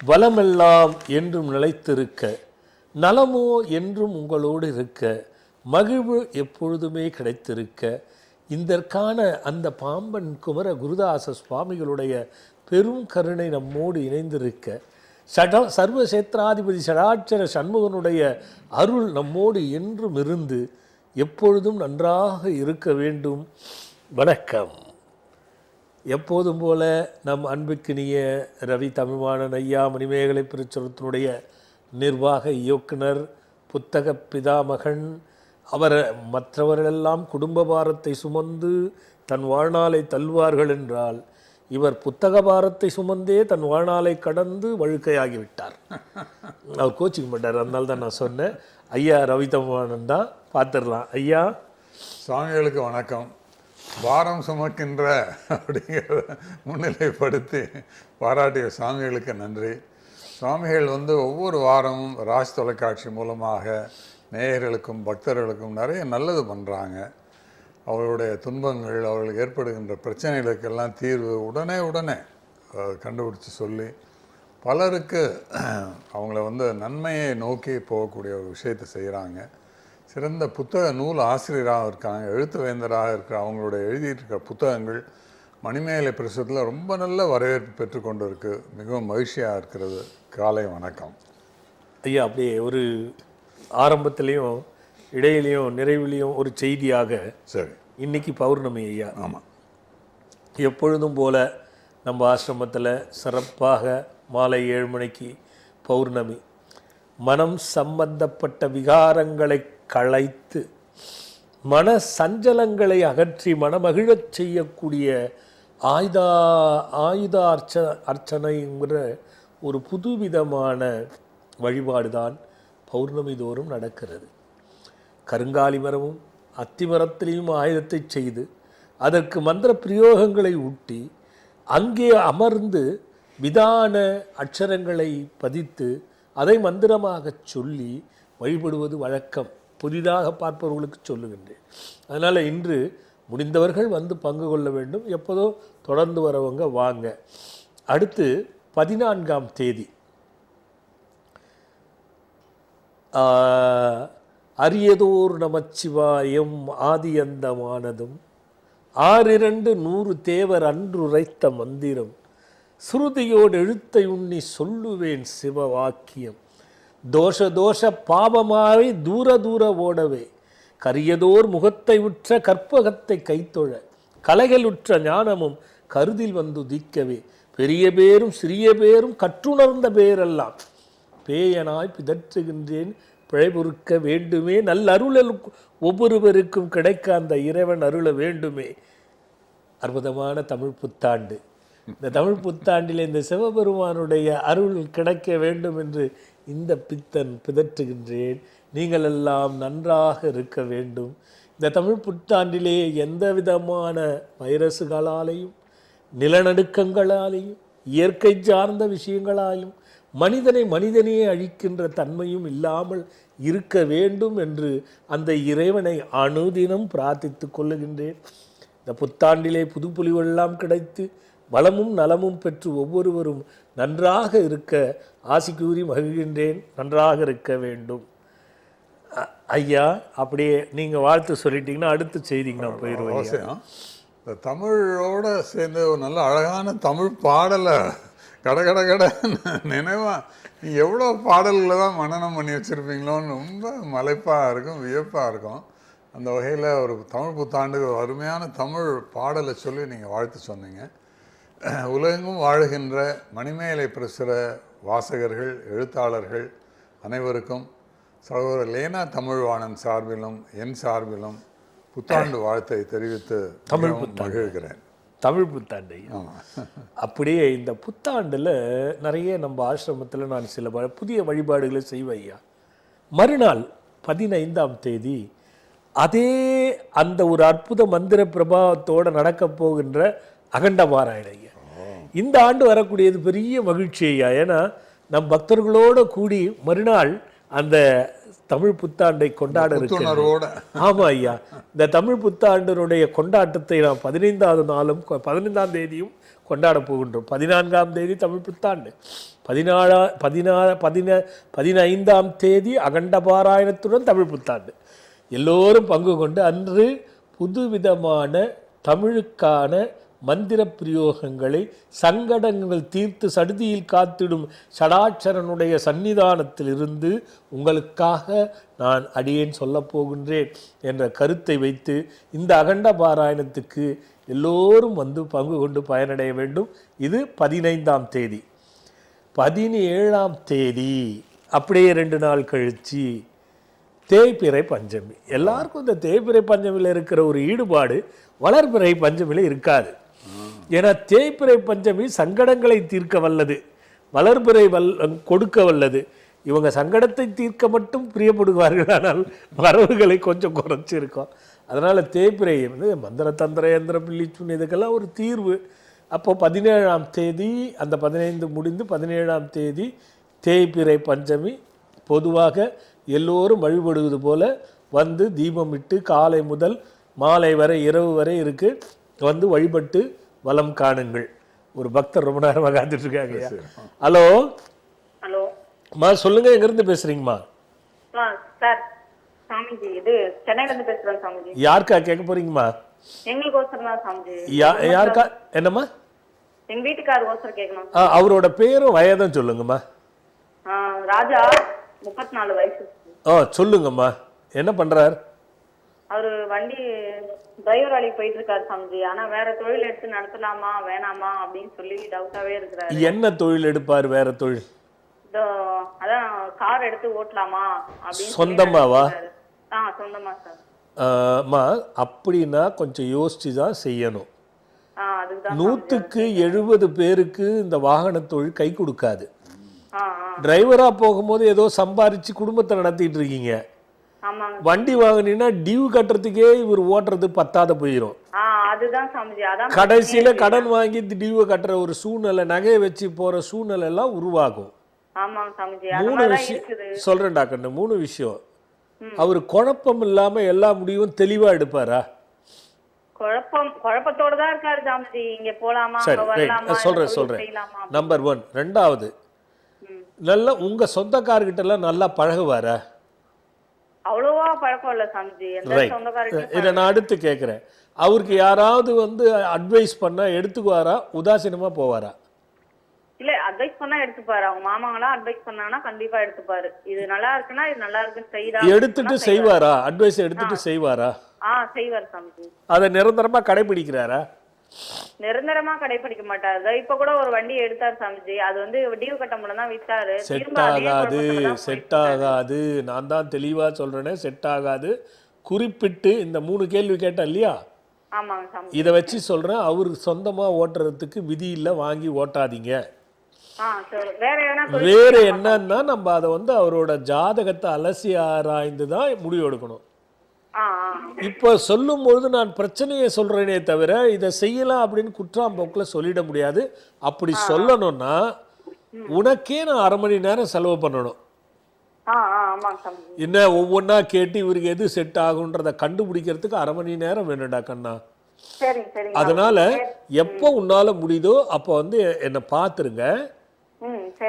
வளமெல்லாம் என்றும் நிலைத்திருக்க, நலமோ என்றும் உங்களோடு இருக்க, மகிழ்வு எப்பொழுதுமே கிடைத்திருக்க, இதற்கான அந்த பாம்பன் குமர குருதாச சுவாமிகளுடைய பெரும் கருணை நம்மோடு இணைந்திருக்க, சர்வசேத்ராதிபதி ஷடாட்சர சண்முகனுடைய அருள் நம்மோடு என்றும் இருந்து எப்பொழுதும் நன்றாக இருக்க வேண்டும். வணக்கம். எப்போதும் போல நம் அன்புக்கினிய ரவி தமிழ்வாணன் ஐயா மணிமேகலை பிரச்சுரத்தினுடைய நிர்வாக இயக்குனர், புத்தக பிதாமகன். அவர் மற்றவர்களெல்லாம் குடும்ப பாரத்தை சுமந்து தன் வாழ்நாளை தள்ளுவார்கள் என்றால், இவர் புத்தக பாரத்தை சுமந்தே தன் வாழ்நாளை கடந்து வழுக்கையாகிவிட்டார். அவர் கோச்சிக்க மாட்டார். அதனால தான் நான் சொன்னேன், ஐயா ரவி தமிழ்வாணன் தான். பார்த்துடலாம். ஐயா சுவாமிகளுக்கு வணக்கம். வாரம் சுமக்கின்ற அப்படிங்கிறத முன்னிலைப்படுத்தி பாராட்டிய சுவாமிகளுக்கு நன்றி. சுவாமிகள் ஒவ்வொரு வாரமும் ராஜ் தொலைக்காட்சி மூலமாக நேயர்களுக்கும் பக்தர்களுக்கும் நிறைய நல்லது பண்ணுறாங்க. அவர்களுடைய துன்பங்கள், அவர்களுக்கு ஏற்படுகின்ற பிரச்சனைகளுக்கெல்லாம் தீர்வு உடனே கண்டுபிடிச்சி சொல்லி பலருக்கு அவங்கள நன்மையை நோக்கி போகக்கூடிய ஒரு விஷயத்தை செய்கிறாங்க. சிறந்த புத்தக நூல் ஆசிரியராக இருக்காங்க, எழுத்துவேந்தராக இருக்கிற அவங்களுடைய எழுதியிருக்கிற புத்தகங்கள் மணிமேகலை பிரசுரத்தில் ரொம்ப நல்ல வரவேற்பு பெற்றுக்கொண்டு இருக்கு. மிகவும் மகிழ்ச்சியாக இருக்கிறது. காலை வணக்கம் ஐயா. அப்படியே ஒரு ஆரம்பத்திலையும் இடையிலையும் நிறைவிலையும் ஒரு செய்தியாக, சரி, இன்னைக்கு பௌர்ணமி ஐயா. ஆமாம். எப்பொழுதும் போல நம்ம ஆசிரமத்தில் சிறப்பாக மாலை 7 மணிக்கு பௌர்ணமி. மனம் சம்பந்தப்பட்ட விகாரங்களை களைத்து மன சஞ்சலங்களை அகற்றி மனமகிழச் செய்யக்கூடிய ஆயுத அர்ச்சனைங்கிற ஒரு புதுவிதமான வழிபாடுதான் பௌர்ணமி தோறும் நடக்கிறது. கருங்காலி மரமும் அத்திமரத்திலையும் ஆயுதத்தை செய்து அதற்கு மந்திர பிரயோகங்களை ஊட்டி அங்கே அமர்ந்து விதான அட்சரங்களை பதித்து அதை மந்திரமாக சொல்லி வழிபடுவது வழக்கம். புதிதாக பார்ப்பவர்களுக்கு சொல்லுகின்றேன். அதனால் இன்று முடிந்தவர்கள் பங்கு கொள்ள வேண்டும். எப்போதோ தொடர்ந்து வரவங்க வாங்க. அடுத்து 14ஆம் தேதி அரியதோர் நமச்சிவாயம் ஆதியந்தமானதும் 6-2-100 தேவர் அன்றுரைத்த மந்திரம் சுருதியோடு எழுத்தை உண்ணி சொல்லுவேன் சிவவாக்கியம். தோஷ பாபமாவை தூர ஓடவே கரியதோர் முகத்தை உற்ற கற்பகத்தை கைத்தொழ கலைகளுற்ற ஞானமும் கருதில் உதிக்கவே பெரிய பேரும் சிறிய பேரும் கற்றுணர்ந்த பேரெல்லாம் பேயனாய் பிதற்றுகின்றேன் பிழைபொறுக்க வேண்டுமே. நல்ல அருள் ஒவ்வொருவருக்கும் கிடைக்க அந்த இறைவன் அருள வேண்டுமே. அற்புதமான தமிழ் புத்தாண்டு. இந்த தமிழ் புத்தாண்டில் இந்த சிவபெருமானுடைய அருள் கிடைக்க வேண்டும் என்று இந்த பித்தன் பிதற்றுகின்றேன். நீங்கள் எல்லாம் நன்றாக இருக்க வேண்டும். இந்த தமிழ் புத்தாண்டிலே எந்த விதமான வைரசுகளாலேயும் நிலநடுக்கங்களாலேயும் இயற்கை சார்ந்த விஷயங்களாலும் மனிதனையே அழிக்கின்ற தன்மையும் இல்லாமல் இருக்க வேண்டும் என்று அந்த இறைவனை அனுதினம் பிரார்த்தித்து கொள்ளுகின்றேன். இந்த புத்தாண்டிலே புது பொலிவெல்லாம் கிடைத்து வளமும் நலமும் பெற்று ஒவ்வொருவரும் நன்றாக இருக்க ஆசி கூறி மகிழ்கின்றேன். நன்றாக இருக்க வேண்டும். ஐயா, அப்படியே நீங்கள் வாழ்த்து சொல்லிட்டீங்கன்னா அடுத்த செய்திக்கு நான் போயிடுவேன். இந்த தமிழோட சேர்ந்து ஒரு நல்ல அழகான தமிழ் பாடலை கட நினைவா நீங்கள் எவ்வளோ பாடல்களை தான் மனனம் பண்ணி வச்சுருப்பீங்களோன்னு ரொம்ப மலைப்பாக இருக்கும், வியப்பாக இருக்கும். அந்த வகையில் ஒரு தமிழ் புத்தாண்டுக்கு ஒரு அருமையான தமிழ் பாடலை சொல்லி நீங்கள் வாழ்த்து சொன்னீங்க. உலகெங்கும் வாழுகின்ற மணிமேகலை பிரசுர வாசகர்கள், எழுத்தாளர்கள் அனைவருக்கும் சகோதரர் லேனா தமிழ்வாணன் சார்பிலும் என் சார்பிலும் புத்தாண்டு வாழ்த்தை தெரிவித்து தமிழ் மகிழ்கிறேன். தமிழ் புத்தாண்டு. அப்படியே இந்த புத்தாண்டில் நிறைய நம்ம ஆசிரமத்தில் நான் சில புதிய வழிபாடுகளை செய்வேன் ஐயா. மறுநாள் 15ஆம் தேதி அதே அந்த ஒரு அற்புத மந்திர பிரபாவத்தோடு நடக்கப் போகின்ற அகண்ட பாராயணம் ஐயா. இந்த ஆண்டு வரக்கூடியது பெரிய மகிழ்ச்சி ஐயா. ஏன்னா நம் பக்தர்களோடு கூடி மறுநாள் அந்த தமிழ் புத்தாண்டை கொண்டாட இருக்கிறோம். ஆமாம் ஐயா, இந்த தமிழ் புத்தாண்டினுடைய கொண்டாட்டத்தை நாம் 15ஆவது நாளும் 15ஆம் தேதியும் கொண்டாட போகின்றோம். 14ஆம் தேதி தமிழ் புத்தாண்டு, 15ஆம் தேதி அகண்ட பாராயணத்துடன் தமிழ் புத்தாண்டு. எல்லோரும் பங்கு கொண்டு அன்று புதுவிதமான தமிழுக்கான மந்திர பிரயோகங்களை சங்கடங்கள் தீர்த்து சடுதியில் காத்திடும் சடாட்சரனுடைய சன்னிதானத்திலிருந்து உங்களுக்காக நான் அடியேன் சொல்லப் போகின்றேன் என்ற கருத்தை வைத்து இந்த அகண்ட பாராயணத்துக்கு எல்லோரும் வந்து பங்கு கொண்டு பயனடைய வேண்டும். இது 15ஆம் தேதி. 17ஆம் தேதி அப்படியே 2 நாள் கழிச்சு தேய்பிறை பஞ்சமி. எல்லாருக்கும் இந்த தேய்பிறை பஞ்சமியில் இருக்கிற ஒரு ஈடுபாடு வளர்பிறை பஞ்சமியில் இருக்காது. ஏன்னா தேய்பிறை பஞ்சமி சங்கடங்களை தீர்க்க வல்லது, வளர்பிறை கொடுக்க வல்லது. இவங்க சங்கடத்தை தீர்க்க மட்டும் பிரியப்படுவார்கள், ஆனால் வரவுகளை கொஞ்சம் குறைச்சிருக்கோம். அதனால் தேய்பிறை வந்து மந்திர தந்திர யந்திர பில்லி சுண்ணி இதுக்கெல்லாம் ஒரு தீர்வு. அப்போ 17ஆம் தேதி அந்த 15 முடிந்து 17ஆம் தேதி தேய்பிறை பஞ்சமி. பொதுவாக எல்லோரும் வழிபடுவது போல வந்து தீபமிட்டு காலை முதல் மாலை வரை இரவு வரை இருக்கு வந்து வழிபட்டு வலம் காணுங்கள். ஒரு பக்தர் ரொம்ப நேரமாக காத்துட்டு இருக்காங்க. ஹலோ ஹலோ மா, சொல்லுங்க, எங்கிருந்து பேசுறீங்கம்மா? சார் சாமிஜி, இது சென்னையில இருந்து பேசுறேன் சாமிஜி. யாருக்கா கேட்க போறீங்கம்மா? எங்களுக்கு ஓசரம் தான் சாமிஜி. யாருக்கா? என்னம்மா? எங்க வீட்டுக்காரர் ஓசரம் கேட்கணும். அவரோட பேரும் வயதும் சொல்லுங்கம்மா. ராஜா, 34 வயசு. சொல்லுங்கம்மா, என்ன பண்றாரு? அவரு வண்டி டிரைவர் வேலைக்கு போயிட்டு இருக்காரு சாமிஜி. ஆனா வேற தொழில் எடுத்து நடத்தலாமா வேணாமா அப்படின்னு சொல்லி டவுட்டாவே இருக்கிறாரு. என்ன தொழில் எடுப்பார்? வேற தொழில்? அதான் கார் எடுத்து ஓட்டலாமா அப்படின்னு. சொந்தமாவா? சொந்தமா சார். அம்மா, அப்படின்னா கொஞ்சம் யோசிச்சு தான் செய்யணும். 100க்கு 70 பேருக்கு இந்த வாகன தொழில் கை கொடுக்காது. டிரைவரா போகும்போது ஏதோ சம்பாரிச்சு குடும்பத்தை நடத்திட்டு இருக்கீங்க. வண்டி வாங்கினீங்கன்னா டியூ கட்டுறதுக்கே இவர் ஓட்டுறது பத்தாத போயிடும். கடைசியில கடன் வாங்கி டியூவை கட்டுற ஒரு சூழ்நிலை, நகையை வச்சு போற சூழ்நிலை எல்லாம் உருவாகும். 3 விஷயம் சொல்றேன்டா கண்ணு. 3 விஷயம். அவர் குழப்பம் இல்லாம எல்லா முடிவும் தெளிவா எடுப்பாரா? குழப்பத்தோட தான் இருக்காரு சாமிஜி. இங்க போலாமா அங்க வரலாமா சொல்றேன். நம்பர் 1. 2வது, நல்லா உங்க சொந்தக்காரர்கிட்ட எல்லாம் நல்லா பழகுவாரா? அவ்வளவா பழக்கம் இல்ல சாமிஜி. இதை நான் அடுத்து கேட்கிறேன். அவருக்கு யாராவது வந்து அட்வைஸ் பண்ணா எடுத்துக்குவாரா, உதாசீனமா போவாரா? இல்ல, அட்வைஸ் பண்ணா எடுத்துப்பாரு. அவங்க மாமாங்களா அட்வைஸ் பண்ணாங்கன்னா கண்டிப்பா எடுத்துப்பாரு. இது நல்லா இருக்குன்னா இது நல்லா இருக்குன்னு செய்யறா. எடுத்துட்டு செய்வாரா? அட்வைஸ் எடுத்துட்டு செய்வாரா? செய்வார் சாமிஜி. அதை நிரந்தரமா கடைபிடிக்கிறாரா? நிரந்தரமா கடைபிடிக்க மாட்டாரு. இப்ப கூட ஒரு வண்டி எடுத்தார் சாமிஜி. அது வந்து டியூ கட்ட முடியல தான் வித்தாரு. செட் ஆகாது. நான் தான் தெளிவா சொல்றேனே, செட் ஆகாது. குறிப்பிட்டு இந்த 3 கேள்வி கேட்டேன் இல்லையா? ஆமாங்க சாமிஜி. இதை வச்சு சொல்றேன், அவரு சொந்தமா ஓட்டுறதுக்கு விதி இல்ல, வாங்கி ஓட்டாதீங்க. வேற என்னன்னா நம்ம அதை வந்து அவரோட ஜாதகத்தை அலசி ஆராய்ந்து தான் முடிவு எடுக்கணும். இப்ப சொல்லும் பொழுது நான் பிரச்சனையை சொல்றேனே தவிர இதை செய்யலாம் அப்படின்னு குற்றாம்போக்கில் சொல்லிட முடியாது. அப்படி சொல்லணும்னா உனக்கே நான் 1/2 மணி நேரம் செலவு பண்ணணும். என்ன ஒவ்வொன்னா கேட்டு இவருக்கு எது செட் ஆகுன்றத கண்டுபிடிக்கிறதுக்கு 1/2 மணி நேரம் வேணும்டா கண்ணா. அதனால எப்போ உன்னால முடியுதோ அப்போ வந்து என்னை பார்த்துருங்க.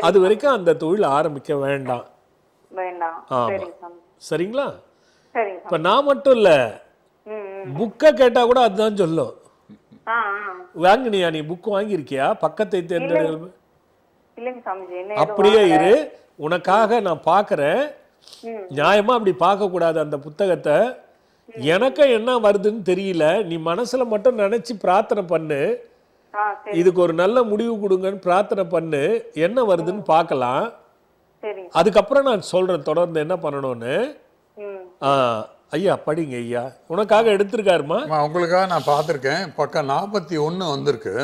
அது வரைக்கும் அந்த தொழில் ஆரம்பிக்க வேண்டாம். ஆமா, சரிங்களா? இப்ப நான் மட்டும் இல்ல, புக்கை கேட்டா கூட அதுதான் சொல்லும். வாங்கினியா நீ? புக் வாங்கியிருக்கியா? பக்கத்தை தேர்ந்தெடுக்க. அப்படியே இரு, உனக்காக நான் பாக்குறேன். நியாயமா அப்படி பார்க்க கூடாது அந்த புத்தகத்தை. எனக்கு என்ன வருதுன்னு தெரியல, நீ மனசுல மட்டும் நினைச்சு பிரார்த்தனை பண்ணு. இதுக்கு ஒரு நல்ல முடிவு கொடுங்கன்னு பிரார்த்தனை பண்ணு. என்ன வருதுன்னு பார்க்கலாம். அதுக்கப்புறம் நான் சொல்றேன் தொடர்ந்து என்ன பண்ணணும்னு. ஐயா படிங்க ஐயா, உனக்காக எடுத்திருக்காருமா. உங்களுக்காக நான் பார்த்துருக்கேன். பக்கம் 41 வந்திருக்கு.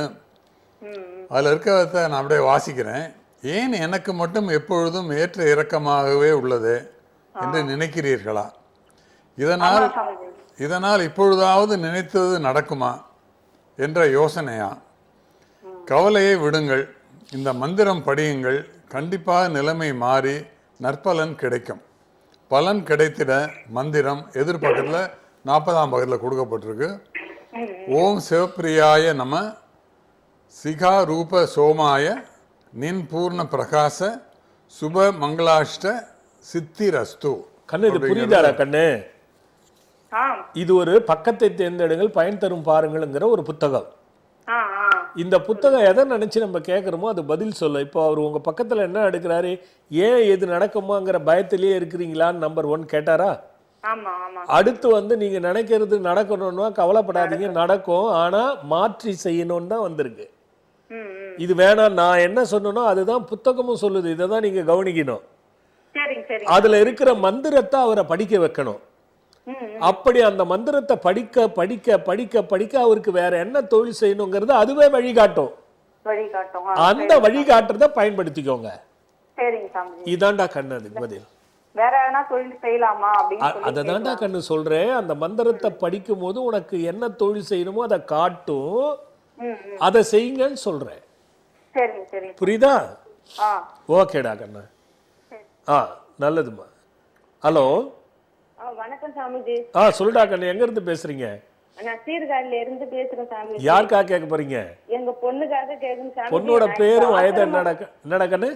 அதில் இருக்கிறத நான் அப்படியே வாசிக்கிறேன். ஏன் எனக்கு மட்டும் எப்பொழுதும் ஏற்ற இறக்கமாகவே உள்ளது என்று நினைக்கிறீர்களா? இதனால் இப்பொழுதாவது நினைத்தது நடக்குமா என்ற யோசனையா? கவலையை விடுங்கள், இந்த மந்திரம் படியுங்கள். கண்டிப்பாக நிலைமை மாறி நற்பலன் கிடைக்கும். பலன் கிடைத்திட மந்திரம் எதிர்பக்கத்தில் 40ஆம் பக்கத்தில் கொடுக்கப்பட்டிருக்கு. ஓம் சிவப்பிரியாய நம சிகா ரூப சோமாய நின் பூர்ண பிரகாச சுப மங்களாஷ்ட சித்திரஸ்து. கண்ணு இது புரியுதாடா கண்ணு? ஆ இது ஒரு பக்கத்தை தேர்ந்தெடுங்கள் பயன் தரும் பாருங்கள்ங்கிற ஒரு புத்தகம். ஆ ஆ இந்த புத்தகம் எதை நினைச்சு நம்ம கேட்குறோமோ அது பதில் சொல்ல. இப்போ அவர் உங்க பக்கத்துல என்ன எடுக்கிறாரு, ஏன் எது நடக்குமாங்கிற பயத்திலேயே இருக்கிறீங்களான்னு நம்பர் 1 கேட்டாரா? ஆமா ஆமா அடுத்து வந்து நீங்க நினைக்கிறது நடக்கணும்னா கவலைப்படாதீங்க, நடக்கும். ஆனா மாற்றி செய்யணும்னு தான் வந்திருக்கு. ம் ம் இது வேணாம், நான் என்ன சொன்னனோ அதுதான் புத்தகமும் சொல்லுது. இதை தான் நீங்க கவனிக்கணும். சரிங்க சரிங்க. அதுல இருக்கிற மந்திரத்தை அவரை படிக்க வைக்கணும். ம் ம் அப்படி அந்த மந்திரத்தை படிக்க படிக்க படிக்க படிக்க அவருக்கு வேற என்ன தொழில் செய்யணுங்கிறது அதுவே வழிகாட்டும். வழிகாட்டும். அந்த வழிகாட்டுறதை பயன்படுத்திக்கோங்க. சரிங்க சாமிஜி. இதாண்டா கண்ணு அதுக்கு பதில். வேற எதனா தொழில் செய்யலாமா அப்படின்னு சொல்லி அதை தாண்டா கண்ணு சொல்றேன். அந்த மந்திரத்தை படிக்கும் போது உனக்கு என்ன தொழில் செய்யணுமோ அதை காட்டும். ம் ம் அதை செய்யுங்கன்னு சொல்றேன். சரிங்க சரிங்க. புரியுதா? ஆ ஓகேடா கண்ணு. ஆ நல்லதுமா. ஹலோ. வணக்கம் சாமிஜி. சொல்லுடா கண்ணு, எங்க இருந்து பேசுறீங்க? நான் சீர்காழில இருந்து பேசுறேன் சாமிஜி. யாருக்கா கேட்க போறீங்க? எங்க பொண்ணுக்காக கேக்குறேன் சாமிஜி. பொண்ணோட பேரும் வயது என்னடா கண்ணு?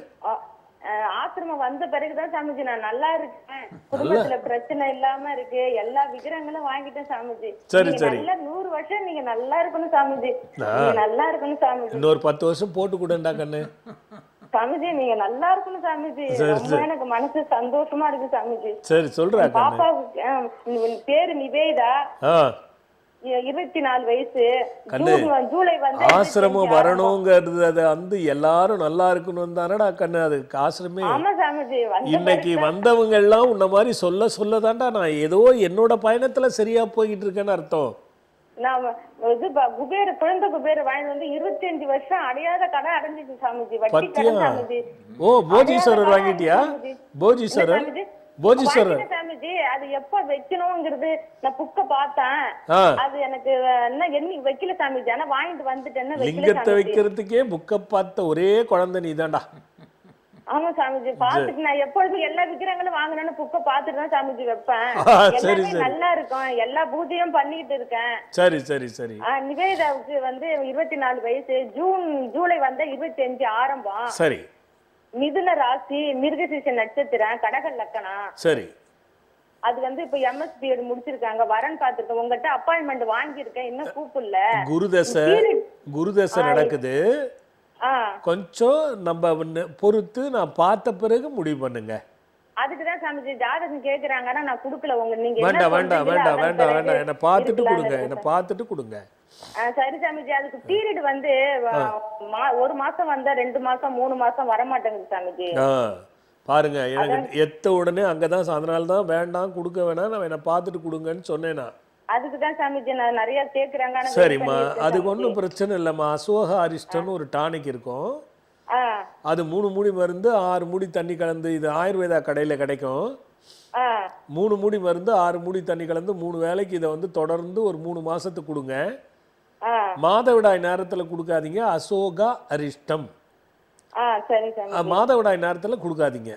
ஆசிரமம் வந்த பிறகுதான் சாமிஜி நான் நல்லா இருக்கேன். குடும்பத்துல பிரச்சனை இல்லாம இருக்கு. எல்லா விக்கிரங்களும் வாங்கிட்டேன் சாமிஜி. சரி நீங்க சரி. நல்லா 100 வருஷம் நீங்க நல்லா இருக்கணும் சாமிஜி. நீங்க நல்லா இருக்கணும் சாமிஜி. இன்னொரு 10 வருஷம் போட்டு கொடுண்டா கண்ணு. சாமிஜி நீங்க நல்லா இருக்கணும் சாமிஜி. ரொம்ப எனக்கு மனசு சந்தோஷமா இருக்கு சாமிஜி. சரி சொல்றா கண்ணு. பாப்பாவுக்கு பேரு நிவேதா. 24 வயசு. கண்ணு, ஜூலை வந்து ஆசிரமம் வரணுங்கிறது அது வந்து எல்லாரும் நல்லா இருக்கணும் தானடா கண்ணு. அதுக்கு ஆசிரமே ஆமா சாமிஜி. இன்னைக்கு வந்தவங்க எல்லாம் உன்ன மாதிரி சொல்ல சொல்லதாண்டா நான் ஏதோ என்னோட பயணத்துல சரியா போய்கிட்டு இருக்கேன்னு அர்த்தம். நான் இது குழந்தை குபேர வாங்கி வந்து 25 வருஷம் அடையாத கடை அடைஞ்சிச்சு சாமிஜி. வட்டி பத்தியா? கடன் சாமிஜி. போஜீஸ்வரர் வாங்கிட்டியா? போஜீஸ்வரர் போஜீஸ்வரர் சாமிஜி அது எப்ப வைக்கணும்ங்கிறது நான் புக்க பார்த்தேன். அது எனக்கு என்ன எண்ணி வைக்கல சாமிஜி. ஆனா வாங்கிட்டு வந்துட்டேன்னு லிங்கத்தை வைக்கிறதுக்கே புக்க பார்த்த ஒரே குழந்தை நீதான்டா. ஆமா சாமிஜி. பாத்துட்டு நான் எப்பொழுதும் எல்லா விக்கிரங்களும் வாங்கணும்னு புக்க பாத்துட்டு தான் சாமிஜி வைப்பேன். சரி எல்லாமே நல்லா இருக்கும். எல்லா பூஜையும் பண்ணிட்டு இருக்கேன். சரி சரி சரி. நிவேதாவுக்கு வந்து 24 வயசு. ஜூலை வந்த 25 ஆரம்பம். சரி. மிதுன ராசி, மிருகசீரிஷ நட்சத்திரம், கடக லக்கணம். சரி. அது வந்து இப்ப எம்எஸ்பிஎட் முடிச்சிருக்காங்க. வரன் பாத்துருக்கேன். உங்ககிட்ட அப்பாயின்மெண்ட் வாங்கியிருக்கேன், இன்னும் கூப்பிடல. குருதசை நடக்குது. கொஞ்சம் நம்ம பொறுத்து நான் பார்த்த பிறகு முடிவு பண்ணுங்க. அதுக்குதான் சாமிஜி ஜாதகம் கேக்குறாங்கன்னா நான் குடுக்கல. நீங்க வேண்டாம் வேண்டாம் வேண்டாம் வேண்டாம் வேண்டாம், என்ன பார்த்துட்டு கொடுங்க, என்ன பார்த்துட்டு கொடுங்க. சரி சாமிஜி. அதுக்கு பீரியட் வந்து 1 மாசம் வந்தா 2 மாசம் 3 மாசம் வர மாட்டேங்குது சாமிஜி. பாருங்க, எனக்கு எத்த உடனே அங்கதான், அதனால தான் வேண்டாம் கொடுக்க வேணாம், நான் என்ன பார்த்துட்டு கொடுங்கன்னு சொன்னேனா. அதுக்குதான் சாமிஜி நான் நிறைய கேக்குறாங்க. சரிம்மா, அதுக்கு ஒன்றும் பிரச்சனை இல்லைம்மா. அசோக அரிஷ்டன்னு ஒரு டானிக் இருக்கும். அது 3 மூடி மருந்து 6 மூடி தண்ணி கலந்து, இது ஆயுர்வேதா கடையில கிடைக்கும். 3 மூடி மருந்து 6 மூடி தண்ணி கலந்து 3 வேளைக்கு இதை வந்து தொடர்ந்து ஒரு 3 மாசத்துக்கு கொடுங்க. மாதவிடாய் நேரத்துல கொடுக்காதீங்க. அசோகா அரிஷ்டம் மாதவிடாய் நேரத்துல கொடுக்காதீங்க.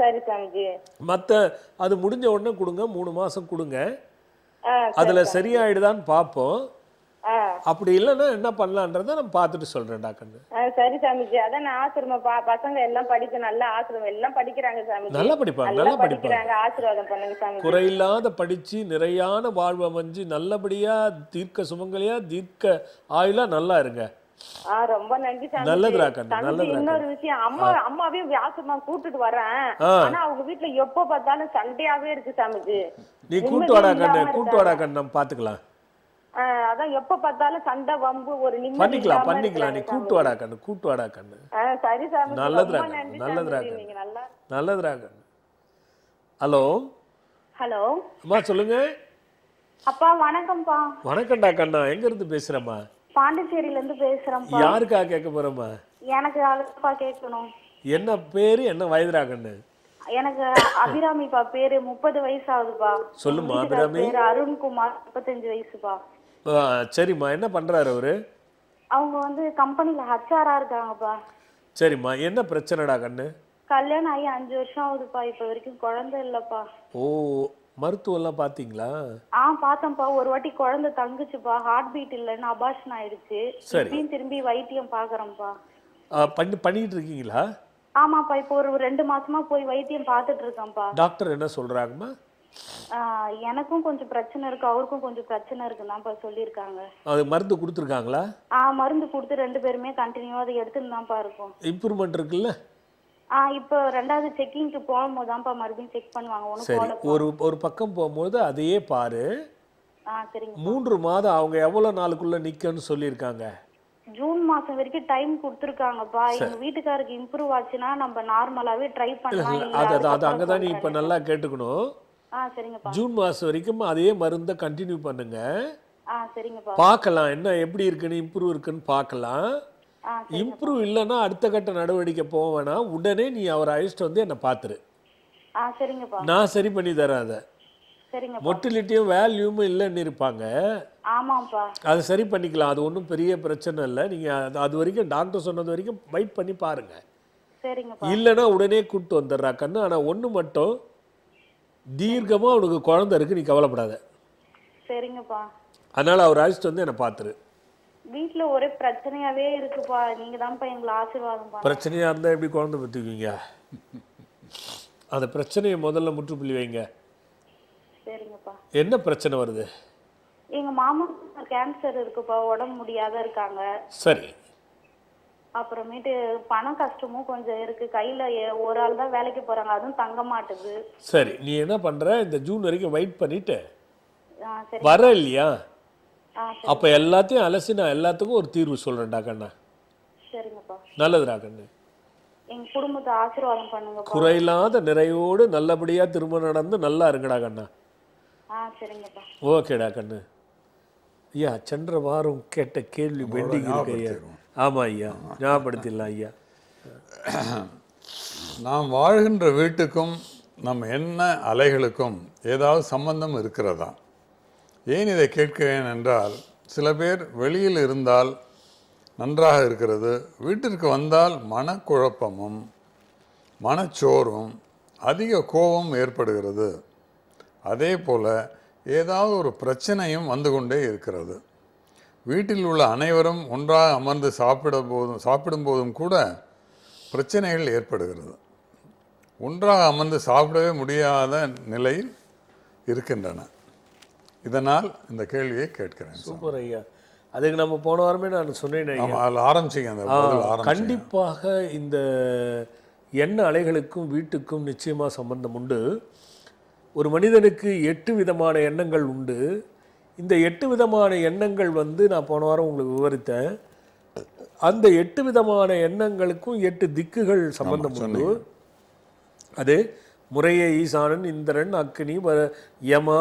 சரி சாமிஜி. மற்ற அது முடிஞ்ச உடனே கொடுங்க. 3 மாசம் கொடுங்க. அதுல சரியாயிடுதான்னு பார்ப்போம். அப்படி இல்லைன்னா என்ன பண்ணலான்றத நம்ம பார்த்துட்டு சொல்றேன்டா கண்ணு. சரி சாமிஜி. அதான் நான் ஆசிரமம் பசங்க எல்லாம் படிக்க நல்ல ஆசிரமம் எல்லாம் படிக்கிறாங்க சாமிஜி. நல்லா படிப்பாங்க, நல்லா படிக்கிறாங்க. ஆசீர்வாதம் பண்ணுங்க சாமிஜி. குறையில்லாத படிச்சு நிறையான வாழ்வு அமைஞ்சு நல்லபடியா தீர்க்க சுமங்கலியா தீர்க்க ஆயுளா நல்லா இருங்க. ரொம்ப நன்றி சாமி. நல்லதுடா கண்ணு, நல்லதுடா. இன்னொரு விஷயம், அம்மாவையும் ஆசிரமம் கூட்டிட்டு வரேன். ஆனா அவங்க வீட்டுல எப்ப பார்த்தாலும் சண்டையாவே இருக்கு சாமிஜி. நீ கூட்டு வாடா கண்ணு, கூட்டு வாடா கண்ணு, நம்ம பாத்துக்கலாம். அதான் எப்ப பார்த்தாலும் சண்டை வம்பு ஒரு நிம்மதி பண்ணிக்கலாம் பண்ணிக்கலாம். நீ கூட்டு வாடா கண்ணு, கூட்டு வாடா கண்ணு. சரி சாமி. நல்லதுடா கண்ணு, நல்லதுடா கண்ணு, நல்லதுடா கண்ணு. ஹலோ. ஹலோ அம்மா சொல்லுங்க. அப்பா வணக்கம்ப்பா. வணக்கம்டா கண்ணா, எங்க இருந்து பேசுறமா? பாண்டிச்சேரியில இருந்து பேசுறேன்ப்பா. யாருக்கா கேட்க போறமா? எனக்கு அதுப்பா கேட்கணும். என்ன பேரு, என்ன வயதுடா கண்ணு? எனக்கு அபிராமிப்பா. பேரு 30 வயசு ஆகுதுப்பா. சொல்லுமா அபிராமி. பேரு அருண்குமார், 35 வயசுப்பா. சரிம்மா, என்ன பண்றாரு அவரு? அவங்க வந்து கம்பெனில ஹச்ஆரா இருக்காங்கப்பா. சரிம்மா, என்ன பிரச்சனைடா கண்ணு? கல்யாணம் ஆகி 5 வருஷம் ஆகுதுப்பா. இப்ப வரைக்கும் குழந்தை இல்லப்பா. ஓ, மருத்துவம்லாம் பார்த்தீங்களா? பார்த்தேன்ப்பா. ஒரு வாட்டி குழந்தை தங்குச்சுப்பா, ஹார்ட் பீட் இல்லைன்னு அபார்ஷன் ஆயிடுச்சு. சரி. இப்பயும் திரும்பி வைத்தியம் பாக்குறேன்ப்பா. பண்ணிட்டு இருக்கீங்களா? ஆமாப்பா, இப்போ ஒரு 2 மாசமா போய் வைத்தியம் பார்த்துட்டு இருக்கேன்ப்பா. டாக்டர் என்ன சொல்றாங்கம்மா? எனக்கும் கொஞ்சம் பிரச்சனை இருக்கு, அவருக்கும் கொஞ்சம் பிரச்சனை இருக்குதான்ப்பா சொல்லியிருக்காங்க. அது மருந்து கொடுத்துருக்காங்களா? மருந்து கொடுத்து 2 பேருமே கண்டினியூவா அதை எடுத்துன்னு தான்ப்பா இருக்கோம். இம்ப்ரூவ்மெண்ட் இருக்குல்ல? இப்போ 2வது செக்கிங்க்கு போகும்போது தான்ப்பா மறுபடியும் செக் பண்ணுவாங்க. ஒன்றும் சரி, போல. ஒரு பக்கம் போகும்போது அதையே பாரு. சரிங்க. 3 மாதம் அவங்க எவ்வளோ நாளுக்குள்ள நிற்கன்னு சொல்லியிருக்காங்க? ஜூன் மாசம் வரைக்கும் டைம் கொடுத்துருக்காங்கப்பா. எங்க வீட்டுக்காருக்கு இம்ப்ரூவ் ஆச்சுன்னா நம்ம நார்மலாவே ட்ரை பண்ணலாம். அது அங்கதான் நீ இப்போ நல்லா கேட்டுக்கணும். சரிங்கப்பா. ஜூன் மாதம் வரைக்கும் அதே மருந்தை கண்டினியூ பண்ணுங்க. சரிங்கப்பா. பார்க்கலாம் என்ன எப்படி இருக்குன்னு, இம்ப்ரூவ் இருக்குன்னு பார்க்கலாம். இம்ப்ரூவ் இல்லைன்னா அடுத்த கட்ட நடவடிக்கை போக வேணாம், உடனே நீ அவரை அழைச்சிட்டு வந்து என்னை பார்த்துரு. சரிங்கப்பா. நான் சரி பண்ணி தரேன். அதை சரிங்கப்பா. மொட்டிலிட்டியும் வேல்யூமும் இல்லைன்னு இருப்பாங்க. ஆமாப்பா. அது சரி பண்ணிக்கலாம், அது ஒன்றும் பெரிய பிரச்சனை இல்லை. நீங்கள் அது வரைக்கும் டாக்டர் சொன்னது வரைக்கும் வெயிட் பண்ணி பாருங்க. சரிங்கப்பா. இல்லைன்னா உடனே கூப்பிட்டு வந்துடுறா கண்ணு. ஆனால் ஒன்று மட்டும், தீர்க்கமாக உனக்கு குழந்தை இருக்கு, நீ கவலைப்படாத. சரிங்கப்பா. அதனால் அவர் அழைச்சிட்டு வந்து என்னை பார்த்துரு. வீட்டுல ஒரே பிரச்சனையாவே இருக்குப்பா, நீங்க தான்ப்பா எங்களை ஆசீர்வாதம் பண்ணணும். பிரச்சனையாக இருந்தால் எப்படி குழந்தை பெற்றுக்குவீங்க? அந்த பிரச்சனையை முதல்ல முற்றுப்புள்ளி வைங்க. சரிங்கப்பா. என்ன பிரச்சனை வருது? எங்க மாமா கேன்சர் இருக்குப்பா, உடம்பு முடியாத இருக்காங்க. சரி. அப்புறமேட்டு பண கஷ்டமும் கொஞ்சம் இருக்கு. கையில ஒரு ஆள் தான் வேலைக்கு போறாங்க, அதுவும் தங்க மாட்டுது. சரி, நீ என்ன பண்ற, இந்த ஜூன் வரைக்கும் வெயிட் பண்ணிட்டு சரி. வர இல்லையா? அப்போ எல்லாத்தையும் அலசி நான் எல்லாத்துக்கும் ஒரு தீர்வு சொல்கிறேன்டா கண்ணா. சரிங்கப்பா. நல்லதுடா கண்ணு. எங்க குடும்பத்தை ஆசீர்வாதம் பண்ணுங்க. குறையில்லாத நிறையோடு நல்லபடியாக திருமணம் நடந்து நல்லா இருங்கடா கண்ணா. சரிங்கப்பா. ஓகேடா கண்ணு. ஐயா, சென்ற வாரம் கேட்ட கேள்வி பெண்டிங் இருக்கு ஐயா. ஆமாம் ஐயா, ஞாபகப்படுத்திடலாம் ஐயா. நாம் வாழ்கின்ற வீட்டுக்கும் நம் எண்ண அலைகளுக்கும் ஏதாவது சம்பந்தம் இருக்கிறதா? ஏன் இதை கேட்கிறேன் என்றால், சில பேர் வெளியில் இருந்தால் நன்றாக இருக்கிறது, வீட்டிற்கு வந்தால் மனக்குழப்பமும் மனச்சோர்வும் அதிக கோபம் ஏற்படுகிறது. அதே போல் ஏதாவது ஒரு பிரச்சனையும் வந்து கொண்டே இருக்கிறது. வீட்டில் உள்ள அனைவரும் ஒன்றாக அமர்ந்து சாப்பிடும்போதும் கூட பிரச்சனைகள் ஏற்படுகிறது. ஒன்றாக அமர்ந்து சாப்பிடவே முடியாத நிலையில் இருக்கின்றன. இதனால் இந்த கேள்வியை கேட்கிறேன். சூப்பர் ஐயா. அதுக்கு நம்ம போன வாரமே நான் சொன்னேன் ஐயா. அதில் ஆரம்பிச்சிங்க அந்த பதில் ஆரம்பிச்சிங்க. கண்டிப்பாக இந்த எண்ண அலைகளுக்கும் வீட்டுக்கும் நிச்சயமாக சம்பந்தம் உண்டு. ஒரு மனிதனுக்கு 8 விதமான எண்ணங்கள் உண்டு. இந்த 8 விதமான எண்ணங்கள் நான் போன வாரம் உங்களுக்கு விவரித்தேன். அந்த 8 விதமான எண்ணங்களுக்கும் 8 திக்குகள் சம்பந்தம் உண்டு. அது முறையே ஈசானன், இந்திரன், அக்னி, யமா,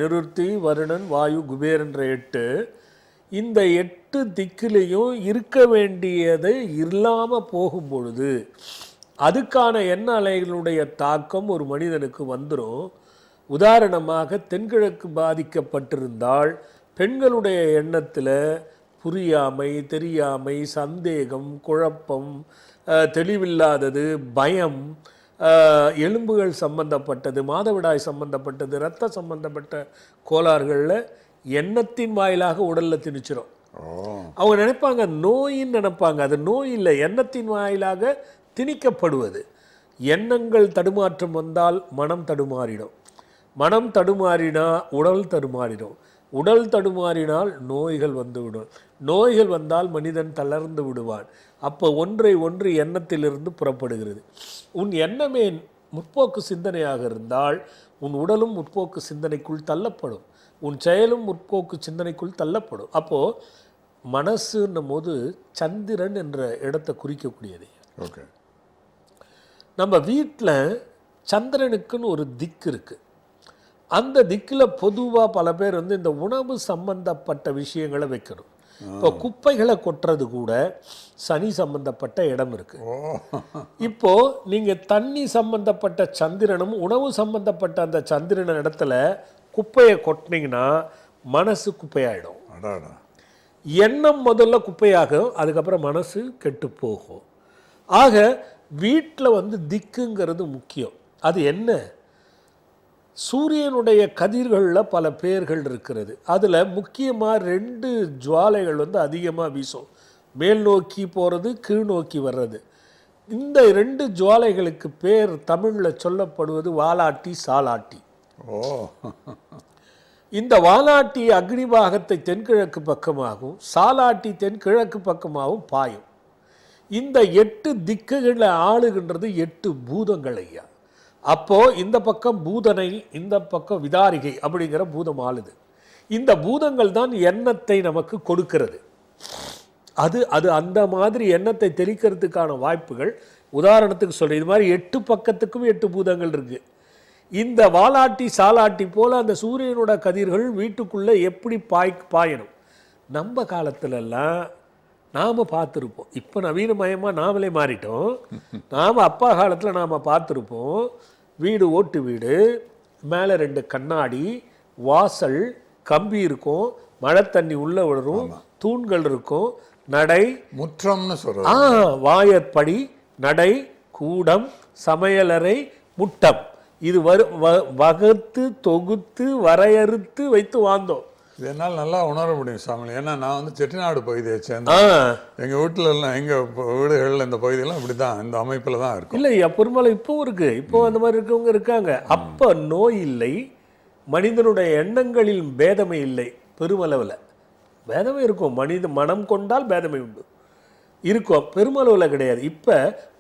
நிருர்த்தி, வருணன், வாயு, குபேரன்ற 8. இந்த 8 திக்கிலையும் இருக்க வேண்டியது இல்லாமல் போகும் பொழுது அதுக்கான எண்ண அலைகளுடைய தாக்கம் ஒரு மனிதனுக்கு வந்துடும். உதாரணமாக, தென்கிழக்கு பாதிக்கப்பட்டிருந்தால் பெண்களுடைய எண்ணத்தில் புரியாமை, தெரியாமை, சந்தேகம், குழப்பம், தெளிவில்லாதது, பயம், எலும்புகள் சம்பந்தப்பட்டது, மாதவிடாய் சம்பந்தப்பட்டது, இரத்த சம்பந்தப்பட்ட கோளாறுகளில் எண்ணத்தின் வாயிலாக உடலில் திணிச்சிடும். அவங்க நினைப்பாங்க நோயின்னு நினைப்பாங்க. அது நோய் இல்லை, எண்ணத்தின் வாயிலாக திணிக்கப்படுவது. எண்ணங்கள் தடுமாற்றம் வந்தால் மனம் தடுமாறிடும். மனம் தடுமாறினா உடல் தடுமாறிடும். உடல் தடுமாறினால் நோய்கள் வந்துவிடும். நோய்கள் வந்தால் மனிதன் தளர்ந்து விடுவான். அப்போ ஒன்று எண்ணத்திலிருந்து புறப்படுகிறது. உன் எண்ணமே முற்போக்கு சிந்தனையாக இருந்தால் உன் உடலும் முற்போக்கு சிந்தனைக்குள் தள்ளப்படும், உன் செயலும் முற்போக்கு சிந்தனைக்குள் தள்ளப்படும். அப்போது மனசுன்னும் போது சந்திரன் என்ற இடத்தை குறிக்கக்கூடியது. ஓகே. நம்ம வீட்டில் சந்திரனுக்குன்னு ஒரு திக்கு இருக்குது. அந்த திக்கில் பொதுவாக பல பேர் இந்த உணவு சம்பந்தப்பட்ட விஷயங்களை வைக்கணும். இப்போ குப்பைகளை கொட்டுறது கூட சனி சம்பந்தப்பட்ட இடம் இருக்கு. இப்போ நீங்கள் தண்ணி சம்பந்தப்பட்ட சந்திரனும் உணவு சம்பந்தப்பட்ட அந்த சந்திரன இடத்துல குப்பையை கொட்டினீங்கன்னா மனசு குப்பையாயிடும். எண்ணம் முதல்ல குப்பையாகும், அதுக்கப்புறம் மனசு கெட்டு போகும். ஆக வீட்டில் திக்குங்கிறது முக்கியம். அது என்ன? சூரியனுடைய கதிர்களில் பல பெயர்கள் இருக்கிறது. அதில் முக்கியமாக 2 ஜுவாலைகள் அதிகமாக வீசும். மேல் நோக்கி போகிறது, கீழ் நோக்கி வர்றது. இந்த 2 ஜுவாலைகளுக்கு பேர் தமிழில் சொல்லப்படுவது வாலாட்டி, சாலாட்டி. ஓ, இந்த வாலாட்டி அக்னிபாகத்தை தென்கிழக்கு பக்கமாகவும் சாலாட்டி தென்கிழக்கு பக்கமாகவும் பாயும். இந்த 8 திக்குகளை ஆளுகின்றது 8 பூதங்கள் ஐயா. அப்போது இந்த பக்கம் பூதனை, இந்த பக்கம் விதாரிகை அப்படிங்கிற பூதம் ஆளுது. இந்த பூதங்கள் தான் எண்ணத்தை நமக்கு கொடுக்கிறது. அது அது அந்த மாதிரி எண்ணத்தை தெளிக்கிறதுக்கான வாய்ப்புகள். உதாரணத்துக்கு சொல்கிறேன், இது மாதிரி 8 பக்கத்துக்கும் 8 பூதங்கள் இருக்குது. இந்த வாலாட்டி சாலாட்டி போல் அந்த சூரியனோட கதிர்கள் வீட்டுக்குள்ளே எப்படி பாயணும். நம்ம காலத்துலலாம் நாம் பார்த்துருப்போம். இப்போ நவீனமயமாக நாமளே மாறிட்டோம். நாம் அப்பா காலத்தில் நாம் பார்த்துருப்போம், வீடு ஓட்டு வீடு, மேலே 2 கண்ணாடி, வாசல், கம்பி இருக்கும், மழை தண்ணி உள்ளே விழும், தூண்கள் இருக்கும், நடை, முற்றம்னு சொல்கிறோம், வாயற்படி, நடை, கூடம், சமையலறை, முட்டம். இது வகுத்து தொகுத்து வரையறுத்து வைத்து வாழ்ந்தோம். இது என்னால் நல்லா உணர முடியும் சாமி. ஏன்னா நான் செட்டிநாடு பகுதியை சேர்ந்த, எங்கள் வீட்டில் எல்லாம், எங்கள் வீடுகளில் இந்த பகுதியெல்லாம் இப்படி தான், இந்த அமைப்பில் தான் இருக்கும். இல்லை, பெரும்பாலும் இப்போவும் இருக்குது. இப்போ அந்த மாதிரி இருக்கவங்க இருக்காங்க. அப்போ நோய் இல்லை, மனிதனுடைய எண்ணங்களில் பேதமை இல்லை. பெருமளவில் பேதமை இருக்கும். மனம் கொண்டால் பேதமை உண்டு இருக்கும், பெருமளவில் கிடையாது. இப்போ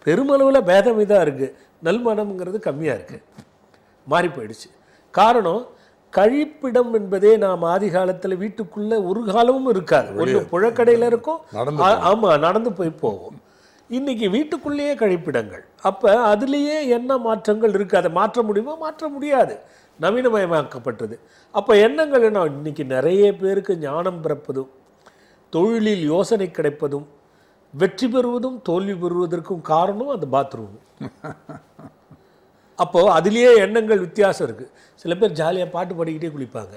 பெருமளவில் பேதமை தான் இருக்குது. நல்மனம்ங்கிறது கம்மியாக இருக்குது, மாறி போயிடுச்சு. காரணம், கழிப்பிடம் என்பதே நாம் ஆதி காலத்தில் வீட்டுக்குள்ளே ஒரு காலமும் இருக்காது. ஒன்று புழக்கடையில் இருக்கும், ஆமாம், நடந்து போவோம். இன்றைக்கி வீட்டுக்குள்ளேயே கழிப்பிடங்கள். அப்போ அதுலேயே என்ன மாற்றங்கள் இருக்குது. அதை மாற்ற முடியுமா? மாற்ற முடியாது, நவீனமயமாக்கப்பட்டது. அப்போ எண்ணங்கள் என்ன? இன்றைக்கி நிறைய பேருக்கு ஞானம் பிறப்பதும், தொழிலில் யோசனை கிடைப்பதும், வெற்றி பெறுவதும் தோல்வி பெறுவதற்கும் காரணம் அந்த பாத்ரூம். அப்போது அதுலேயே எண்ணங்கள் வித்தியாசம் இருக்குது. சில பேர் ஜாலியாக பாட்டு பாடிக்கிட்டே குளிப்பாங்க.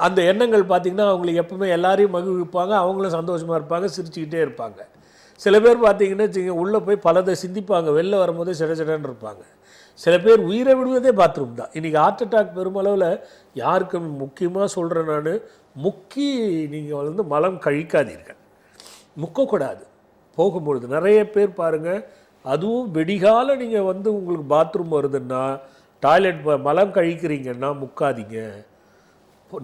அந்த எண்ணங்கள் பார்த்திங்கன்னா அவங்களுக்கு எப்பவுமே எல்லாரையும் மகிழ்விப்பாங்க, அவங்களும் சந்தோஷமாக இருப்பாங்க, சிரிச்சுக்கிட்டே இருப்பாங்க. சில பேர் பார்த்திங்கன்னா உள்ளே போய் பலதை சிந்திப்பாங்க, வெளில வரும்போதே சிடன்னு இருப்பாங்க. சில பேர் உயிரை விடுவதே பாத்ரூம் தான். இன்றைக்கி ஹார்ட் அட்டாக் பெருமளவில் யாருக்கு முக்கியமாக சொல்கிறேன் நான், முக்கி நீங்கள் மலம் கழிக்காதீர்கள், முக்கக்கூடாது போகும்பொழுது. நிறைய பேர் பாருங்கள், அதுவும் வெடிகால நீங்கள் உங்களுக்கு பாத்ரூம் வருதுன்னா, டாய்லெட் மலம் கழிக்கிறீங்கன்னா முக்காதீங்க.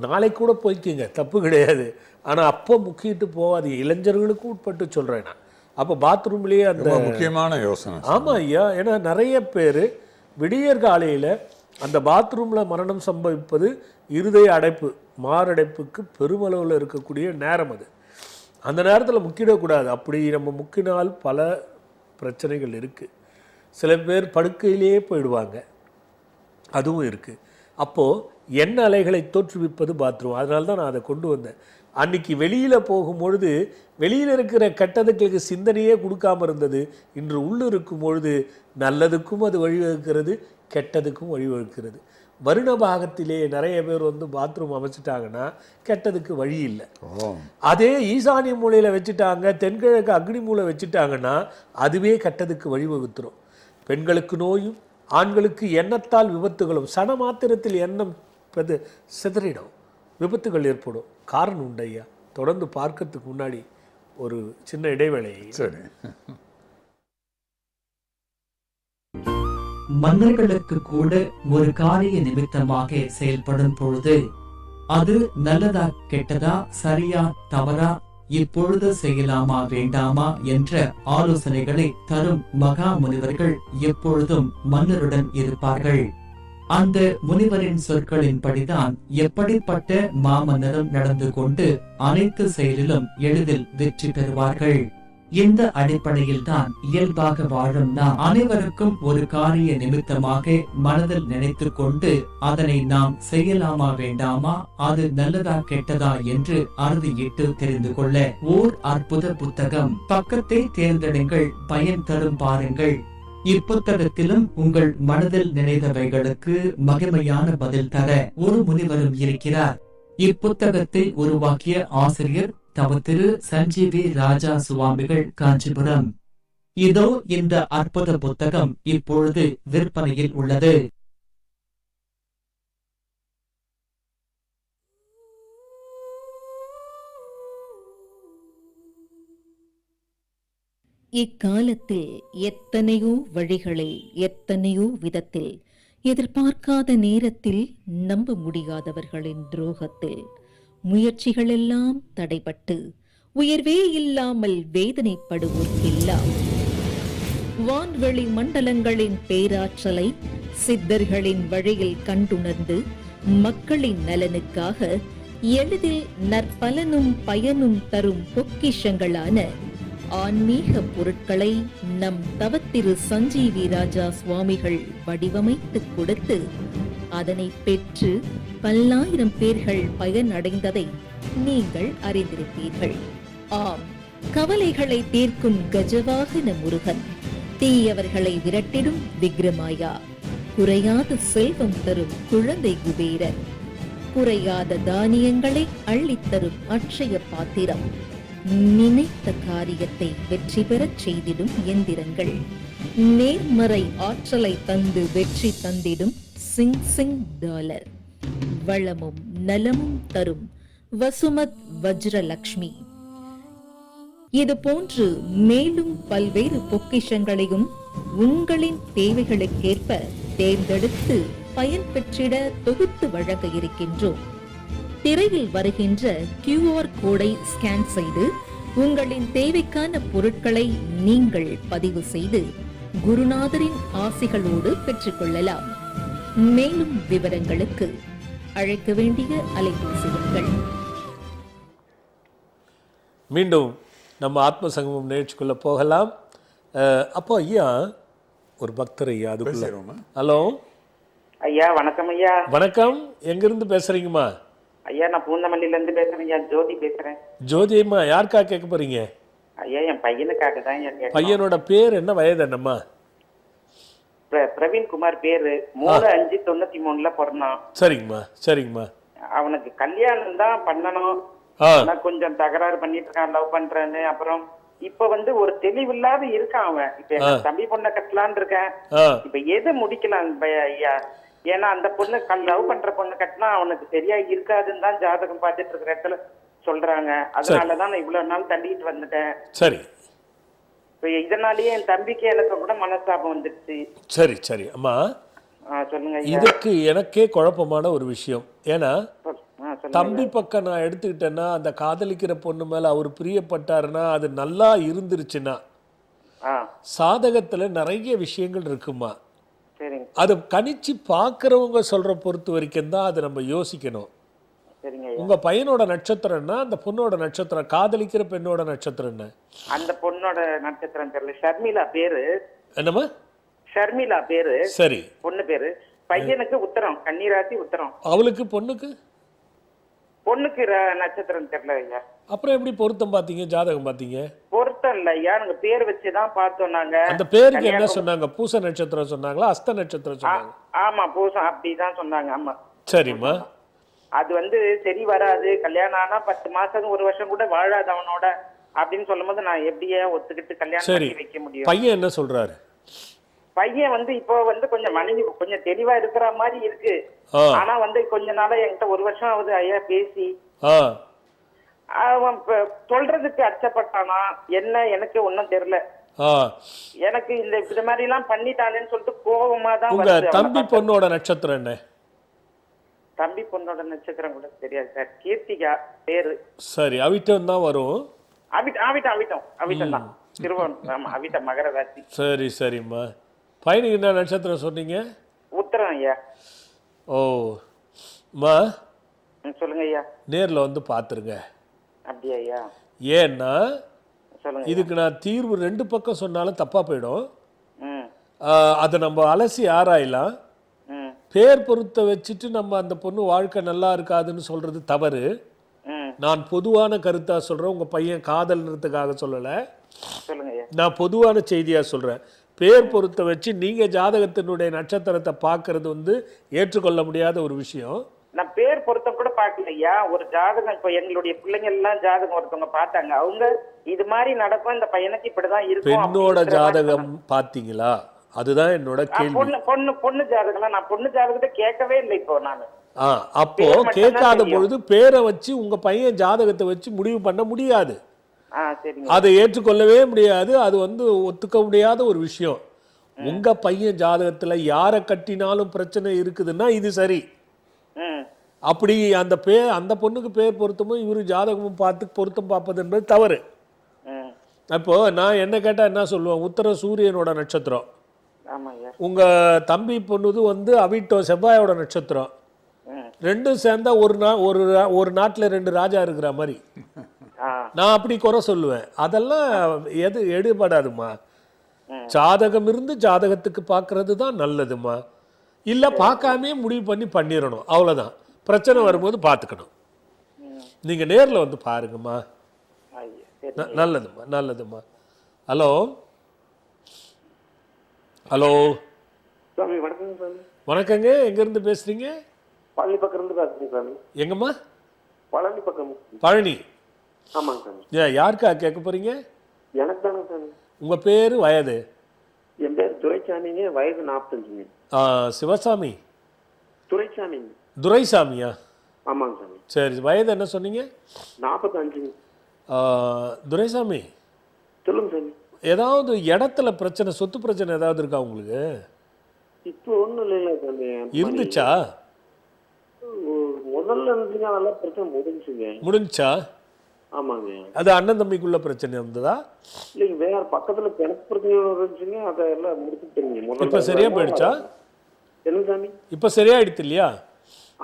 நாளைக்கு கூட போய்க்குங்க, தப்பு கிடையாது. ஆனால் அப்போ முக்கிட்டு போகாதீங்க. இளைஞர்களுக்கும் உட்பட்டு சொல்கிறேன் நான். அப்போ பாத்ரூம்லேயே அந்த முக்கியமான யோசனை. ஆமாம் ஐயா, ஏன்னா நிறைய பேர் விடியற் காலையில் அந்த பாத்ரூமில் மரணம் சம்பவிப்பது இருதய அடைப்பு, மாரடைப்புக்கு பெருமளவில் இருக்கக்கூடிய நேரம் அது. அந்த நேரத்தில் முக்கிடக்கூடாது. அப்படி நம்ம முக்கினால் பல பிரச்சனைகள் இருக்குது. சில பேர் படுக்கையிலேயே போயிடுவாங்க, அதுவும் இருக்குது. அப்போது எண்ண அலைகளை தோற்றுவிப்பது பாத்ரூம். அதனால தான் நான் அதை கொண்டு வந்தேன். அன்றைக்கி வெளியில் போகும்பொழுது வெளியில் இருக்கிற கெட்டதுக்கு சிந்தனையே கொடுக்காமல் இருந்தது. இன்று உள்ளே இருக்கும் பொழுது நல்லதுக்கும் அது வழிவகுக்கிறது, கெட்டதுக்கும் வழிவகுக்கிறது. வருண பாகத்திலே நிறைய பேர் பாத்ரூம் அமைச்சிட்டாங்கன்னா கெட்டதுக்கு வழி இல்லை. அதே ஈசானிய மூலையில் வச்சுட்டாங்க, தென்கிழக்கு அக்னி மூலை வச்சுட்டாங்கன்னா அதுவே கெட்டதுக்கு வழிவகுத்துரும். பெண்களுக்கு நோயும் ஆண்களுக்கு எண்ணத்தால் விபத்துகளும். சன மாத்திரத்தில் எண்ணம் சிதறிடும், விபத்துகள் ஏற்படும். காரணம் உண்டு ஐயா. தொடர்ந்து பார்க்கறதுக்கு முன்னாடி ஒரு சின்ன இடைவேளை. சரி. மன்னர்களுக்கு கூட ஒரு காரிய நிமித்தமாக செயல்படும் பொழுது அது நல்லதா கெட்டதா, சரியா தவறா, இப்பொழுது செய்யலாமா வேண்டாமா என்ற ஆலோசனைகளை தரும் மகா முனிவர்கள் எப்பொழுதும் மன்னருடன் இருப்பார்கள். அந்த முனிவரின் சொற்களின்படிதான் எப்படிப்பட்ட மாமன்னரும் நடந்து கொண்டு அனைத்து செயலிலும் எளிதில் வெற்றி பெறுவார்கள். இந்த அடிப்படையில் தான் இயல்பாக வாழும் நாம் அனைவருக்கும் ஒரு காரிய நிமித்தமாக மனதில் நினைத்து கொண்டு அதனை நாம் செய்யலாமா வேண்டாமா, அது நல்லதா கெட்டதா என்று அறுதியிட்டு தெரிந்து கொள்ள ஓர் அற்புத புத்தகம். பக்கத்தை தேர்ந்தெடுங்கள், பயன் தரும் பாருங்கள். இப்புத்தகத்திலும் உங்கள் மனதில் நினைத்தவைகளுக்கு மகிமையான பதில் தர ஒரு முனிவரும் இருக்கிறார். இப்புத்தகத்தை உருவாக்கிய ஆசிரியர் தவ திரு சஞ்சீவி ராஜா சுவாமிகள், காஞ்சிபுரம். இதோ இந்த அற்புத புத்தகம் இப்பொழுது விற்பனையில் உள்ளது. இக்காலத்தில் எத்தனையோ வழிகளில் எத்தனையோ விதத்தில் எதிர்பார்க்காத நேரத்தில் நம்ப முடியாதவர்களின் துரோகத்தில் முயற்சிகளெல்லாம் தடைபட்டு உயர்வே இல்லாமல் வேதனைப்படுவோர்க்கெல்லாம் வான்வெளி மண்டலங்களின் பேராற்றலை சித்தர்களின் வழியில் கண்டுணர்ந்து மக்களின் நலனுக்காக எளிதில் நற்பலனும் பயனும் தரும் பொக்கிஷங்களான ஆன்மீக பொருட்களை நம் தவத்திரு சஞ்சீவி ராஜா சுவாமிகள் வடிவமைத்துக் கொடுத்து அதனை பெற்று பல்லாயிரம் பேர்கள் பயனடைந்ததை நீங்கள் அறிந்திருப்பீர்கள். ஆம், கவலைகளை தீர்க்கும் கஜவாகன முருகன், தீயவர்களை விரட்டிடும் விக்ரமாயா, குறையாத செல்வம் தரும் குழந்தை குபேரன், குறையாத தானியங்களை அள்ளித்தரும் அட்சய பாத்திரம், நினைத்த காரியத்தை வெற்றி பெறச் செய்திடும் எந்திரங்கள், நேர்மறை ஆற்றலை தந்து வெற்றி தந்திடும் சிங் சிங் டாலர், வளமும் நலமும் தரும் வசுமத் வஜ்ரலக்ஷ்மி, இது போன்று மேலும் பல்வேறு பொக்கிஷங்களையும் உங்களின் தேவைகளுக்கேற்ப தேர்ந்தெடுத்து பயன் பெற்றிட தொகுத்து வழங்க இருக்கின்றோம். திரையில் வருகின்ற QR கோடை ஸ்கேன் செய்து உங்களின் தேவைக்கான பொருட்களை நீங்கள் பதிவு செய்து குருநாதரின் ஆசிகளோடு பெற்றுக்கொள்ளலாம். மேலும் விவரங்களுக்கு அழைக்க வேண்டிய அலைபேசி எண்கள். மீண்டும் நம்ம ஆத்ம சங்கமம் நிகழ்ச்சிக்குள்ள போகலாம். அப்போ ஐயா ஒரு பக்தர் ஐயா அதுக்குள்ள. ஹலோ ஐயா, வணக்கம் ஐயா. வணக்கம், எங்கிருந்து பேசுறீங்கம்மா? ஐயா, நான் பூந்தமல்லியில இருந்து பேசுறேன் ஐயா. ஜோதி பேசுறேன். ஜோதி அம்மா, யாருக்காக கேட்க போறீங்க? ஐயா, என் பையனுக்காக தான் ஐயா கேட்கணும். பையனோட பேர் என்ன, வயது என்னம்மா? பிரவீன்குமார் பேரு. 3/5/93 பிறந்தான். சரிங்கம்மா, சரிங்கம்மா. அவனுக்கு கல்யாணம் தான் பண்ணணும். நான் கொஞ்சம் தகராறு பண்ணிட்டு இருக்கான், லவ் பண்றேன்னு. அப்புறம் இப்ப ஒரு தெளிவில்லாத இருக்கான் அவன். இப்ப எங்க தம்பி பொண்ணை கட்டலான்னு இருக்கேன். இப்ப எது முடிக்கலாம் ஐயா? ஏன்னா அந்த பொண்ணு லவ் பண்ற பொண்ணு கட்டினா அவனுக்கு சரியா இருக்காதுன்னு தான் ஜாதகம் பார்த்துட்டு இருக்கிற இடத்துல சொல்றாங்க. அதனாலதான் நான் இவ்வளவு நாள் தள்ளிட்டு வந்துட்டேன். சரி, இதனாலயே என் தம்பிக்கு எனக்கு கூட மனஸ்தாபம் வந்துருச்சு. சரி சரி அம்மா, சொல்லுங்க. இதுக்கு எனக்கே குழப்பமான ஒரு விஷயம். ஏன்னா தம்பி பக்கம் நான் எடுத்துக்கிட்டேன்னா, அந்த காதலிக்கிற பொண்ணு மேல அவர் பிரியப்பட்டாருன்னா, அது நல்லா இருந்துருச்சுன்னா சாதகத்துல நிறைய விஷயங்கள் இருக்குமா. அதை கணிச்சு பாக்குறவங்க சொல்ற பொறுத்த வரைக்கும் தான் அதை நம்ம யோசிக்கணும். உங்க பையனோட நட்சத்திரம்னா அந்த பொண்ணோட நட்சத்திரம், காதலிக்கிற பெண்ணோட நட்சத்திரம் என்ன? அந்த பொண்ணோட நட்சத்திரம் தெரியல. ஷர்மிளா பேரு. என்னமா? ஷர்மிளா பேரு. சரி. பொண்ணு பேரு. பையனுக்கு உத்தரம், கன்னிராசி உத்தரம். அவளுக்கு பொண்ணுக்கு நட்சத்திரம் தெரியல ஐயா. அப்புறம் எப்படி பொருத்தம் பாத்தீங்க, ஜாதகம் பாத்தீங்க? பொருத்தம் இல்ல ஐயா, நாங்க பேர் வச்சுதான் பார்த்தோம். நாங்க அந்த பேருக்கு என்ன சொன்னாங்க? பூச நட்சத்திரம் சொன்னாங்களா, அஸ்த நட்சத்திரம் சொன்னாங்க? ஆமா, பூசம் அப்படிதான் சொன்னாங்க. ஆமா. சரிம்மா. அது சரி வராது, கல்யாணம் ஆனா 10 மாசம் 1 வருஷம் கூட வாழாது அவனோட அப்படின்னு சொல்லும் போது நான் எப்படியே ஒத்துக்கிட்டு கல்யாணம் பண்ணி வைக்க முடியும்? பையன் என்ன சொல்றாரு? பையன் இப்போ கொஞ்சம் மனைவி கொஞ்சம் தெளிவா இருக்கிற மாதிரி இருக்கு. ஆனா கொஞ்ச நாளா என்கிட்ட 1 வருஷம் ஆகுது ஐயா பேசி. அவன் சொல்றதுக்கு அச்சப்பட்டானா என்ன எனக்கு ஒன்னும் தெரியல. எனக்கு இந்த மாதிரி எல்லாம் பண்ணிட்டானேன்னு சொல்லிட்டு கோபமா தான். உங்க தம்பி பொண்ணோட நட்சத்திரம் என்ன? தம்பி பொண்ணோட நட்சத்திரம் கூட தெரியாது சார். கீர்த்திகா பேரு. சரி, அவிட்டம் தான் வரும். அவிட்டம் தான். திருவண்ணாமலை அவிட்டம் மகர ராசி. சரி சரிம்மா. பையனுக்கு என்ன நட்சத்திரம் சொன்னீங்க? உத்தரம் ஐயா. ஓ மா, சொல்லுங்க ஐயா. நேர்ல வந்து பாத்துருங்க. அப்படியா ஐயா? ஏன்னா இதுக்கு நான் தீர்வு 2 பக்கம் சொன்னாலும் தப்பா போயிடும். அதை நம்ம அலசி ஆராயலாம். பேர் பொருத்த வச்சுட்டு நம்ம அந்த பொண்ணு வாழ்க்கை நல்லா இருக்காதுன்னு சொல்றது தவறு. நான் பொதுவான கருத்தா சொல்றேன், உங்க பையன் காதல்ன்றதுக்காக சொல்லல. நான் பொதுவான செய்தியா சொல்றேன். பேர் பொருத்த வச்சு நீங்க ஜாதகத்தினுடைய நட்சத்திரத்தை பார்க்கறது ஏற்றுக்கொள்ள முடியாத ஒரு விஷயம். நான் பேர் பொருத்தம் கூட பார்க்கலையா. ஒரு ஜாதகம் இப்போ எங்களுடைய பிள்ளைங்க எல்லாம் ஜாதகம் ஒருத்தவங்க பார்த்தாங்க. அவங்க இது மாதிரி நடக்கும், இந்த பையனுக்கு இப்படிதான் இருக்கும். பெண்ணோட ஜாதகம் பாத்தீங்களா? அதுதான் என்னோட கேள்வி. பொண்ணு ஜாதகம் நான் பொண்ணு ஜாதகத்தை கேட்கவே இல்லை இப்போ நான். அப்போ கேட்காத பொழுது பேரை வச்சு உங்க பையன் ஜாதகத்தை வச்சு முடிவு பண்ண முடியாது. சரிங்க. அதை ஏற்றுக்கொள்ளவே முடியாது. அது வந்து ஒத்துக்க முடியாத ஒரு விஷயம். உங்க பையன் ஜாதகத்துல யாரை கட்டினாலும் பிரச்சனை இருக்குதுன்னா இது சரி. அப்படி அந்த பொண்ணுக்கு பேர் பொருத்தமும் இவரு ஜாதகமும் பார்த்து பொருத்தம் பார்ப்பது என்பது தவறு. அப்போ நான் என்ன கேட்டா என்ன சொல்லுவேன், உத்தர சூரியனோட நட்சத்திரம், உங்க தம்பி பொண்ணுது வந்து அவிட்டோ செவ்வாயோட நட்சத்திரம், ரெண்டும் சேர்ந்தா ஒரு நாட்டுல 2 ராஜா இருக்கிற மாதிரி நான் அப்படி குறை சொல்லுவேன். அதெல்லாம் எடுபடாதுமா. ஜாதகம் இருந்து ஜாதகத்துக்கு பார்க்கறது தான் நல்லதுமா. இல்ல பார்க்காமே முடிவு பண்ணிடணும், அவ்வளவுதான். பிரச்சனை வரும்போது பார்த்துக்கணும். நீங்க நேர்ல வந்து பாருங்கம்மா. நல்லதும்மா, நல்லதும்மா. ஹலோ ஹலோ சாமி வணக்கங்க சாமி. வணக்கங்க. எங்க இருந்து பேசுறீங்க? பழனி பக்கம் இருந்து பேசுறேன் சாமி. எங்கம்மா? பழனி பக்கம். பழனி. ஆமாங்க சாமி. யாருக்கா கேட்க போறீங்க? எனக்கு தானே சாமி. உங்க பேரு, வயது? என் பேர் துரைசாமிங்க, வயது 45ங்க. சிவசாமி? துரைசாமிங்க. துரைசாமியா? ஆமாங்க சாமி. சரி, வயது என்ன சொன்னீங்க? 45ங்க. துரைசாமி, சொல்லுங்க சாமி. ஏதாவது இடத்துல பிரச்சனை, சொத்து பிரச்சனை ஏதாவது இருக்கா உங்களுக்கு? இப்போ ஒன்றும் இல்லைல்ல சாமி. இருந்துச்சா? முதல்ல இருந்துச்சுங்க, அதெல்லாம் பிரச்சனை முடிஞ்சுங்க. முடிஞ்சா? ஆமாங்க. அது அண்ணன் தம்பிக்குள்ள பிரச்சனை இருந்ததா? இல்லைங்க, வேற பக்கத்துல கிணத்து பிரச்சனை இருந்துச்சுங்க, அதெல்லாம் முடிச்சுட்டீங்க. இப்ப சரியா போயிடுச்சா? என்னங்க சாமி? இப்ப சரியாயிடுது இல்லையா?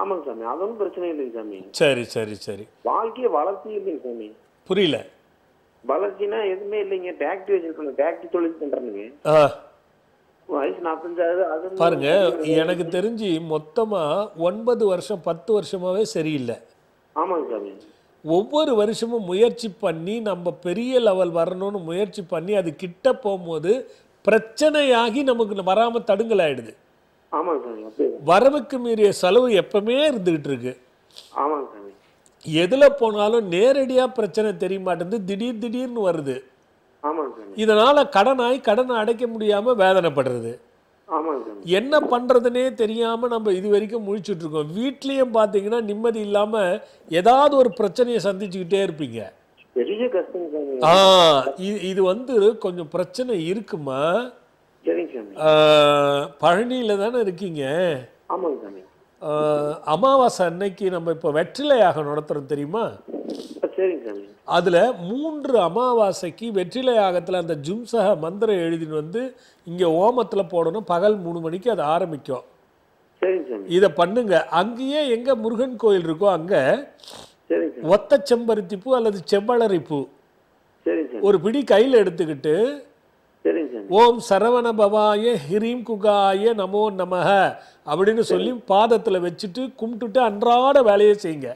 ஆமாங்க சாமி, அதொன்னும் பிரச்சனை இல்லைங்க சாமி. சரி சரி சரி. வாழ்க்கையை வளர்ச்சி இல்லைங்க சாமி. புரியல. வளர்ச்சினா எதுவுமே இல்லைங்க. ஃபேக்டரி வச்சிருக்காங்க, ஃபேக்டரி தொழில் பண்றானுங்க. வயசு 45 அது பாருங்க, எனக்கு தெரிஞ்சு மொத்தமா 9 வருஷம் 10 வருஷமாவே சரியில்லை. ஆமாங்க சாமி. ஒவ்வொரு வருஷமும் முயற்சி பண்ணி நம்ம பெரிய லெவல் வரணும்னு முயற்சி பண்ணி அது கிட்ட போகும்போது பிரச்சனையாகி நமக்கு வராம தடுங்கல் ஆயிடுது. ஆமாங்க சாமி. அப்படியே வரவுக்கு மீறிய செலவு எப்பவுமே இருந்துகிட்டு இருக்கு. ஆமாங்க சாமி. எதுல போனாலும் நேரடியா பிரச்சனை தெரிய மாட்டேங்குது, திடீர்னு வருது. ஆமாங்க சாமி. இதனால கடனை அடைக்க முடியாம வேதனைப்படுறது. ஆமாங்க சாமி. என்ன பண்றதுனே தெரியாம நம்ம இது வரைக்கும் முழிச்சுட்டு இருக்கோம். வீட்லயும் பாத்தீங்கன்னா நிம்மதி இல்லாம ஏதாவது ஒரு பிரச்சனையை சந்திச்சுக்கிட்டே இருப்பீங்க. பெரிய கஷ்டம் சாமி. இது வந்து கொஞ்சம் பிரச்சனை இருக்குமா? சரிங்க சாமி. பழனியில தானே இருக்கீங்க? ஆமாங்க சாமி. அமாவாசை அன்னைக்கு நம்ம இப்போ வெற்றிலை யாகம் நடத்துறோம் தெரியுமா? சரிங்க சாமி. அதுல 3 அமாவாசைக்கு வெற்றிலை யாகத்துல அந்த ஜும்சக மந்திரம் எழுதின்னு வந்து இங்க ஓமத்துல போடணும். பகல் 3 மணிக்கு அது ஆரம்பிக்கும். சரிங்க சாமி. இதை பண்ணுங்க. அங்கேயே எங்க முருகன் கோயில் இருக்கோ அங்க ஒத்த செம்பருத்தி பூ அல்லது செவ்வளரி பூ ஒரு பிடி கையில் எடுத்துக்கிட்டு ஓம் சரவண பவாய ஹிரீம் குகாய நமோ நமஹ அப்படின்னு சொல்லி பாதத்தில் வச்சுட்டு கும்பிட்டுட்டு அன்றாட வேலையை செய்யுங்க.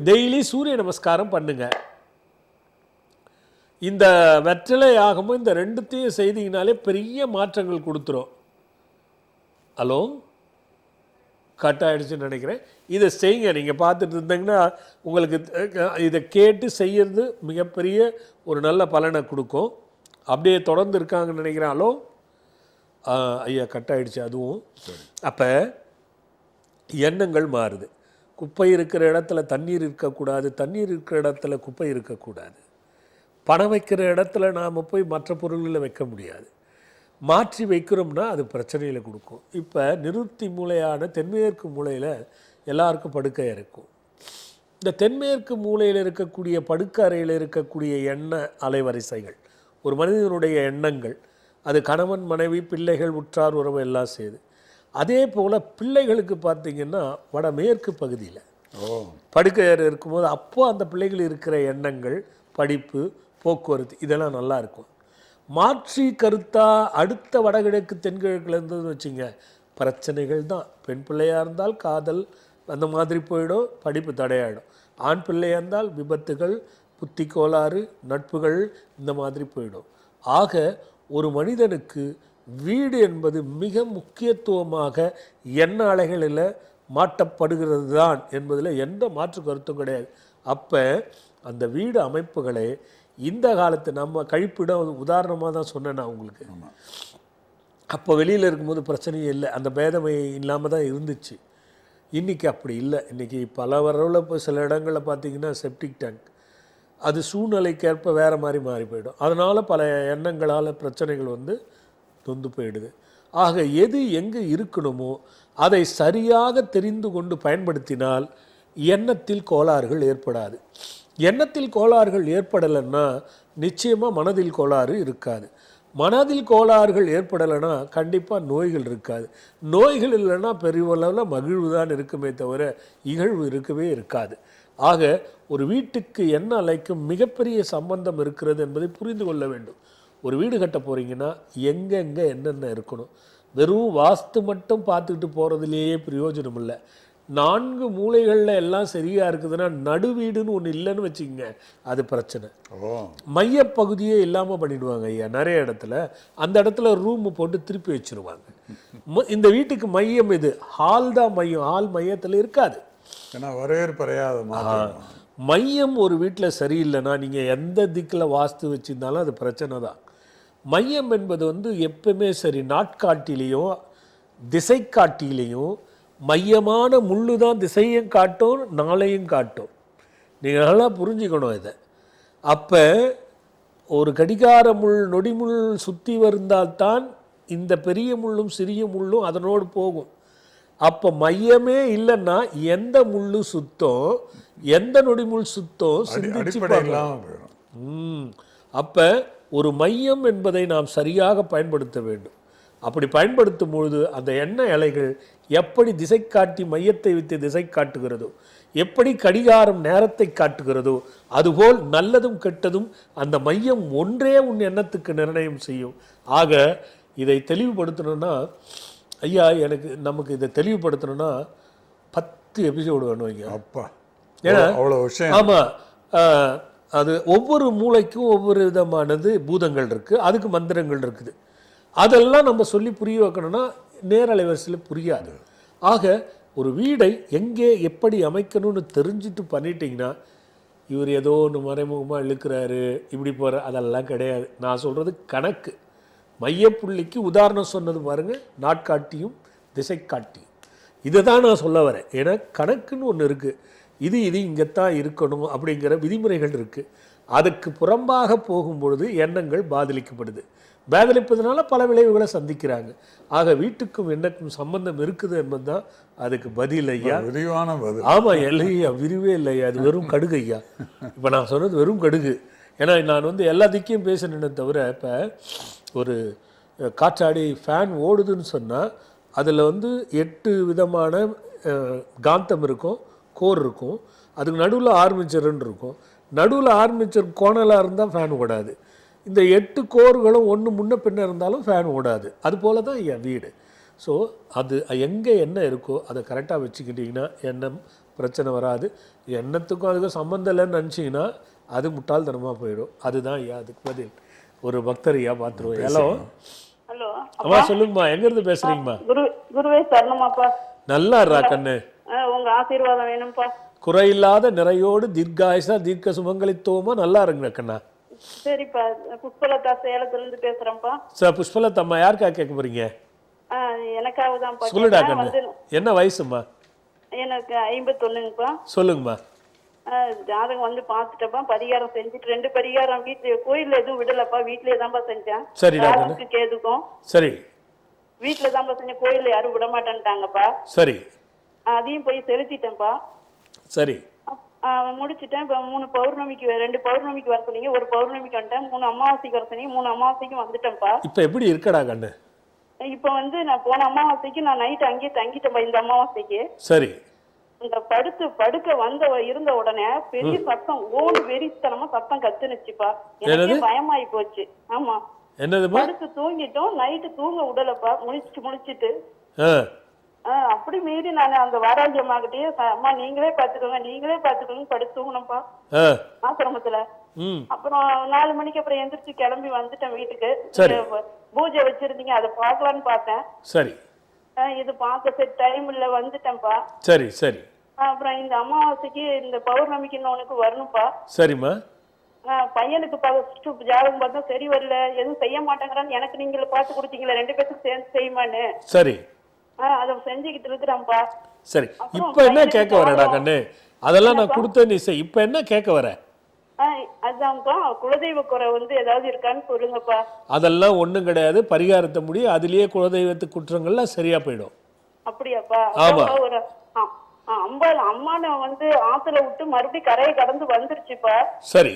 டெய்லி சூரிய நமஸ்காரம் பண்ணுங்க. இந்த வெற்றிலை யாகமும் இந்த ரெண்டுத்தையும் செய்தீங்கனாலே பெரிய மாற்றங்கள் கொடுத்துரும். ஹலோ, கட் ஆகிடுச்சுன்னு நினைக்கிறேன். இதை செய்யுங்க. நீங்கள் பார்த்துட்டு இருந்தீங்கன்னா உங்களுக்கு இதை கேட்டு செய்யறது மிகப்பெரிய ஒரு நல்ல பலனை கொடுக்கும். அப்படியே தொடர்ந்து இருக்காங்கன்னு நினைக்கிறேன். ஹலோ ஐயா, கட் ஆகிடுச்சு அதுவும். அப்போ எண்ணங்கள் மாறுது. குப்பை இருக்கிற இடத்துல தண்ணீர் இருக்கக்கூடாது, தண்ணீர் இருக்கிற இடத்துல குப்பை இருக்கக்கூடாது. பணம் வைக்கிற இடத்துல நாம் போய் மற்ற பொருள்களை வைக்க முடியாது. மாற்றி வைக்கிறோம்னா அது பிரச்சனையில் கொடுக்கும். இப்போ நிருத்தி மூலையான தென்மேற்கு மூலையில் எல்லாருக்கும் படுக்கை இருக்கும். இந்த தென்மேற்கு மூலையில் இருக்கக்கூடிய படுக்கை அறையில் இருக்கக்கூடிய எண்ண அலைவரிசைகள், ஒரு மனிதனுடைய எண்ணங்கள், அது கணவன் மனைவி பிள்ளைகள் உற்றார் உறவு எல்லாம் செய்யுது. அதே போல் பிள்ளைகளுக்கு பார்த்திங்கன்னா வடமேற்கு பகுதியில் படுக்கை அறை இருக்கும்போது அப்போ அந்த பிள்ளைகள் இருக்கிற எண்ணங்கள், படிப்பு, போக்குவரத்து இதெல்லாம் நல்லா இருக்கும். மாற்றி கருத்தா அடுத்த வடகிழக்கு தென்கிழக்குல இருந்ததுன்னு வச்சுங்க, பிரச்சனைகள் தான். பெண் பிள்ளையாக இருந்தால் காதல் அந்த மாதிரி போயிடும், படிப்பு தடையாயிடும். ஆண் பிள்ளையாக இருந்தால் விபத்துகள், புத்தி கோளாறு, நட்புகள் இந்த மாதிரி போயிடும். ஆக ஒரு மனிதனுக்கு வீடு என்பது மிக முக்கியத்துவமாக எண்ண அலைகளில் மாட்டப்படுகிறது தான் என்பதில் எந்த மாற்று கருத்தும் கிடையாது. அப்போ அந்த வீடு அமைப்புகளை இந்த காலத்து நம்ம கழிப்பிடம் உதாரணமாக தான் சொன்னேன் நான் உங்களுக்கு. அப்போ வெளியில் இருக்கும்போது பிரச்சனையே இல்லை, அந்த பேதமை இல்லாமல் தான் இருந்துச்சு. இன்றைக்கி அப்படி இல்லை. இன்றைக்கி பல வரவில் இப்போ சில இடங்களில் பார்த்திங்கன்னா செப்டிக் டேங்க், அது சூழ்நிலைக்கேற்ப வேறு மாதிரி மாறி போயிடும். அதனால் பல எண்ணங்களால் பிரச்சனைகள் வந்து தொந்து போயிடுது. ஆக எது எங்கே இருக்கணுமோ அதை சரியாக தெரிந்து கொண்டு பயன்படுத்தினால் எண்ணத்தில் கோளாறுகள் ஏற்படாது. எண்ணத்தில் கோளாறுகள் ஏற்படலைன்னா நிச்சயமாக மனதில் கோளாறு இருக்காது. மனதில் கோளாறுகள் ஏற்படலைன்னா கண்டிப்பாக நோய்கள் இருக்காது. நோய்கள் இல்லைன்னா பெரியவளவில் மகிழ்வு தான் இருக்குமே தவிர இகழ்வு இருக்கவே இருக்காது. ஆக ஒரு வீட்டுக்கு என்ன அழைக்கும் மிகப்பெரிய சம்பந்தம் இருக்கிறது என்பதை புரிந்து கொள்ள வேண்டும். ஒரு வீடு கட்ட போகிறீங்கன்னா எங்கெங்கே என்னென்ன இருக்கணும். வெறும் வாஸ்து மட்டும் பார்த்துக்கிட்டு போகிறதுலேயே பிரயோஜனம் இல்லை. 4 மூலைகளில் எல்லாம் சரியாக இருக்குதுன்னா நடுவீடுன்னு ஒன்று இல்லைன்னு வச்சுக்கோங்க, அது பிரச்சனை. மையப்பகுதியே இல்லாமல் பண்ணிடுவாங்க ஐயா நிறைய இடத்துல. அந்த இடத்துல ரூமு போட்டு திருப்பி வச்சுருவாங்க. இந்த வீட்டுக்கு மையம் இது, ஹால் தான் மையம். ஹால் மையத்தில் இருக்காது. ஏன்னா வரவேற்பறையாத மையம் ஒரு வீட்டில் சரியில்லைன்னா நீங்கள் எந்த திக்கில் வாஸ்து வச்சுருந்தாலும் அது பிரச்சனை தான். மையம் என்பது வந்து எப்பவுமே சரி, நாட்காட்டிலையும் திசைக்காட்டிலையும் மையமான முள்ளு தான் திசையும் காட்டும் நாளையும் காட்டும். நீங்கள் நல்லா புரிஞ்சுக்கணும் இதை. அப்போ ஒரு கடிகார முள் நொடிமுள் சுற்றி வருந்தால்தான் இந்த பெரிய முள்ளும் சிறிய முள்ளும் அதனோடு போகும். அப்போ மையமே இல்லைன்னா எந்த முள்ளு சுத்தம் எந்த நொடிமுள் சுத்தம் சிந்திச்சு பார்க்கலாம். அப்போ ஒரு மையம் என்பதை நாம் சரியாக பயன்படுத்த வேண்டும். அப்படி பயன்படுத்தும் பொழுது அந்த எண்ணெய் அலைகள் எப்படி திசை காட்டி மையத்தை வைத்து திசை காட்டுகிறதோ, எப்படி கடிகாரம் நேரத்தை காட்டுகிறதோ, அதுபோல் நல்லதும் கெட்டதும் அந்த மையம் ஒன்றே உன் எண்ணத்துக்கு நிர்ணயம் செய்யும். ஆக இதை தெளிவுபடுத்தணும்னா ஐயா, நமக்கு இதை தெளிவுபடுத்தணும்னா 10 எபிசோடு வேணும் ஐயா. அப்பா, ஏன்னா அவ்வளோ விஷயம். ஆமாம், அது ஒவ்வொரு மூளைக்கும் ஒவ்வொரு விதமானது பூதங்கள் இருக்குது, அதுக்கு மந்திரங்கள் இருக்குது. அதெல்லாம் நம்ம சொல்லி புரிய வைக்கணும்னா நேரலைவரிசையில் புரியாது. ஆக ஒரு வீடை எங்கே எப்படி அமைக்கணும்னு தெரிஞ்சுட்டு பண்ணிட்டீங்கன்னா, இவர் ஏதோ ஒன்று மறைமுகமாக இழுக்கிறாரு இப்படி போகிற அதெல்லாம் கிடையாது. நான் சொல்கிறது கணக்கு. மையப்புள்ளிக்கு உதாரணம் சொன்னது பாருங்கள், நாட்காட்டியும் திசை காட்டியும். இதை தான் நான் சொல்ல வரேன். ஏன்னா கணக்குன்னு ஒன்று இருக்குது. இது இங்கேத்தான் இருக்கணும் அப்படிங்கிற விதிமுறைகள் இருக்குது. அதுக்கு புறம்பாக போகும்பொழுது எண்ணங்கள் பாதிலிக்கப்படுது. பாதிலிப்பதனால பல விளைவுகளை சந்திக்கிறாங்க. ஆக வீட்டுக்கும் எண்ணக்கும் சம்பந்தம் இருக்குது என்பது தான் அதுக்கு பதில் ஐயா. விரிவான பதில். ஆமாம் இல்லையா, விரிவே இல்லையா, அது வெறும் கடுகு ஐயா. இப்போ நான் சொன்னது வெறும் கடுகு. ஏன்னா நான் வந்து எல்லா திக்கையும் பேசணுன்னு தவிர, இப்போ ஒரு காற்றாடி ஃபேன் ஓடுதுன்னு சொன்னால் அதில் வந்து 8 விதமான காந்தம் இருக்கும், கோர் இருக்கும். அதுக்கு நடுவில் ஆர்மிச்சர்ன்னு இருக்கும். நடுவில் ஆர்மிச்சர் கோணலாக இருந்தால் ஃபேன் ஓடாது. இந்த 8 கோர்களும் ஒன்று முன்ன பின்ன இருந்தாலும் ஃபேன் ஓடாது. அதுபோல் தான் என் வீடு. ஸோ அது எங்கே என்ன இருக்கோ அதை கரெக்டாக வச்சுக்கிட்டிங்கன்னா எண்ணம் பிரச்சனை வராது. எண்ணத்துக்கும் அதுக்கும் சம்மந்தம் இல்லைன்னு நினச்சிங்கன்னா அது முட்டாள்தனமாக போயிடும். அதுதான் ஐயா அதுக்கு பதில். ஒரு பக்தர் ஐயா பார்த்துருவோம். ஹலோ ஹலோ அம்மா, சொல்லுங்கம்மா, எங்கேருந்து பேசுகிறீங்கம்மா? குருவே சரணமாப்பா. நல்லா இருறா கண்ணு, உங்க ஆசீர்வாதம் வேணும்ப்பா. குறையில்லாத நிறையோடு தீர்க்காயுசா தீர்க்க சுமங்கலித்துவமா நல்லா இருங்க கண்ணா. சரிப்பா, புஷ்பலதா சேலத்துல இருந்து பேசுறேன்ப்பா. சார் புஷ்பலதா அம்மா, யாருக்கா கேட்க போறீங்க? எனக்காக தான். சொல்லுடா கண்ணு, என்ன வயசுமா? எனக்கு 51ங்கப்பா. சொல்லுங்கம்மா. ஜாதகம் வந்து பார்த்துட்டப்பா, பரிகாரம் செஞ்சுட்டு 2 பரிகாரம் வீட்டு கோயில்ல எதுவும் விடலப்பா, வீட்லயே தான்ப்பா செஞ்சேன். சரிடா கண்ணு கேதுக்கும் சரி, வீட்டுல தான்ப்பா செஞ்சேன். கோயில்ல யாரும் விட மாட்டேன்ட்டாங்கப்பா. சரி, அதையும் போய் செலுத்திட்டேன்ப்பா. சரி, முடிச்சுட்டேன். இப்போ 3 பௌர்ணமிக்கு 2 பௌர்ணமிக்கு வர சொன்னீங்க, 1 பௌர்ணமிக்கு வந்துட்டேன். 3 அமாவாசைக்கு வர சொன்னீங்க, 3 அமாவாசைக்கும் வந்துட்டேன்ப்பா. இப்போ எப்படி இருக்கடா கண்ணு? இப்போ வந்து நான் போன அமாவாசைக்கு நான் நைட்டு அங்கேயே தங்கிட்டேன்ப்பா. இந்த அமாவாசைக்கு சரி, இந்த படுக்க இருந்த உடனே பெரிய சத்தம், ஓடு வெறித்தனமா சத்தம் கத்துனுச்சுப்பா. எனக்கு பயமாயி போச்சு. ஆமா, என்னதுமா? படுத்து தூங்கிட்டோம். நைட்டு தூங்க விடலப்பா. முழிச்சிட்டு அப்படி மீறி நான் அந்த வாராஜி அம்மா கிட்டயே, அம்மா நீங்களே பாத்துக்கோங்க படுத்து தூங்கணும்ப்பா ஆசிரமத்துல. அப்புறம் 4 மணிக்கு அப்புறம் எந்திரிச்சு கிளம்பி வந்துட்டேன் வீட்டுக்கு. பூஜை வச்சிருந்தீங்க, அதை பாக்கலான்னு பார்த்தேன். சரி, இது பார்க்க சரி டைம் இல்ல, வந்துட்டேன்ப்பா. சரி சரி. அப்புறம் இந்த அமாவாசைக்கு இந்த பௌர்ணமிக்கு உனக்கு வரணும்ப்பா. சரிம்மா. பையனுக்கு ஜாதகம் பார்த்தா சரி வரல, எதுவும் செய்ய மாட்டேங்கிறான்னு எனக்கு நீங்க பார்த்து கொடுத்தீங்களா, 2 பேருக்கு சேர்ந்து செய்யுமான்னு. சரி, அதை செஞ்சுக்கிட்டு இருக்கிறான்ப்பா. சரி, இப்ப என்ன கேட்க வரடா கண்ணு? அதெல்லாம் நான் கொடுத்த நீ செய். இப்ப என்ன கேட்க வர? அதான்ப்பா குலதெய்வ குறை வந்து ஏதாவது இருக்கான்னு சொல்லுங்கப்பா. அதெல்லாம் ஒண்ணும் கிடையாது. பரிகாரத்தை முடியும், அதுலயே குலதெய்வத்து குற்றங்கள்லாம் சரியா போயிடும். அப்படியாப்பா? ஆமா. ஒரு அம்மான வந்து ஆத்துல விட்டு மறுபடியும் கரையை கடந்து வந்துருச்சுப்பா. சரி.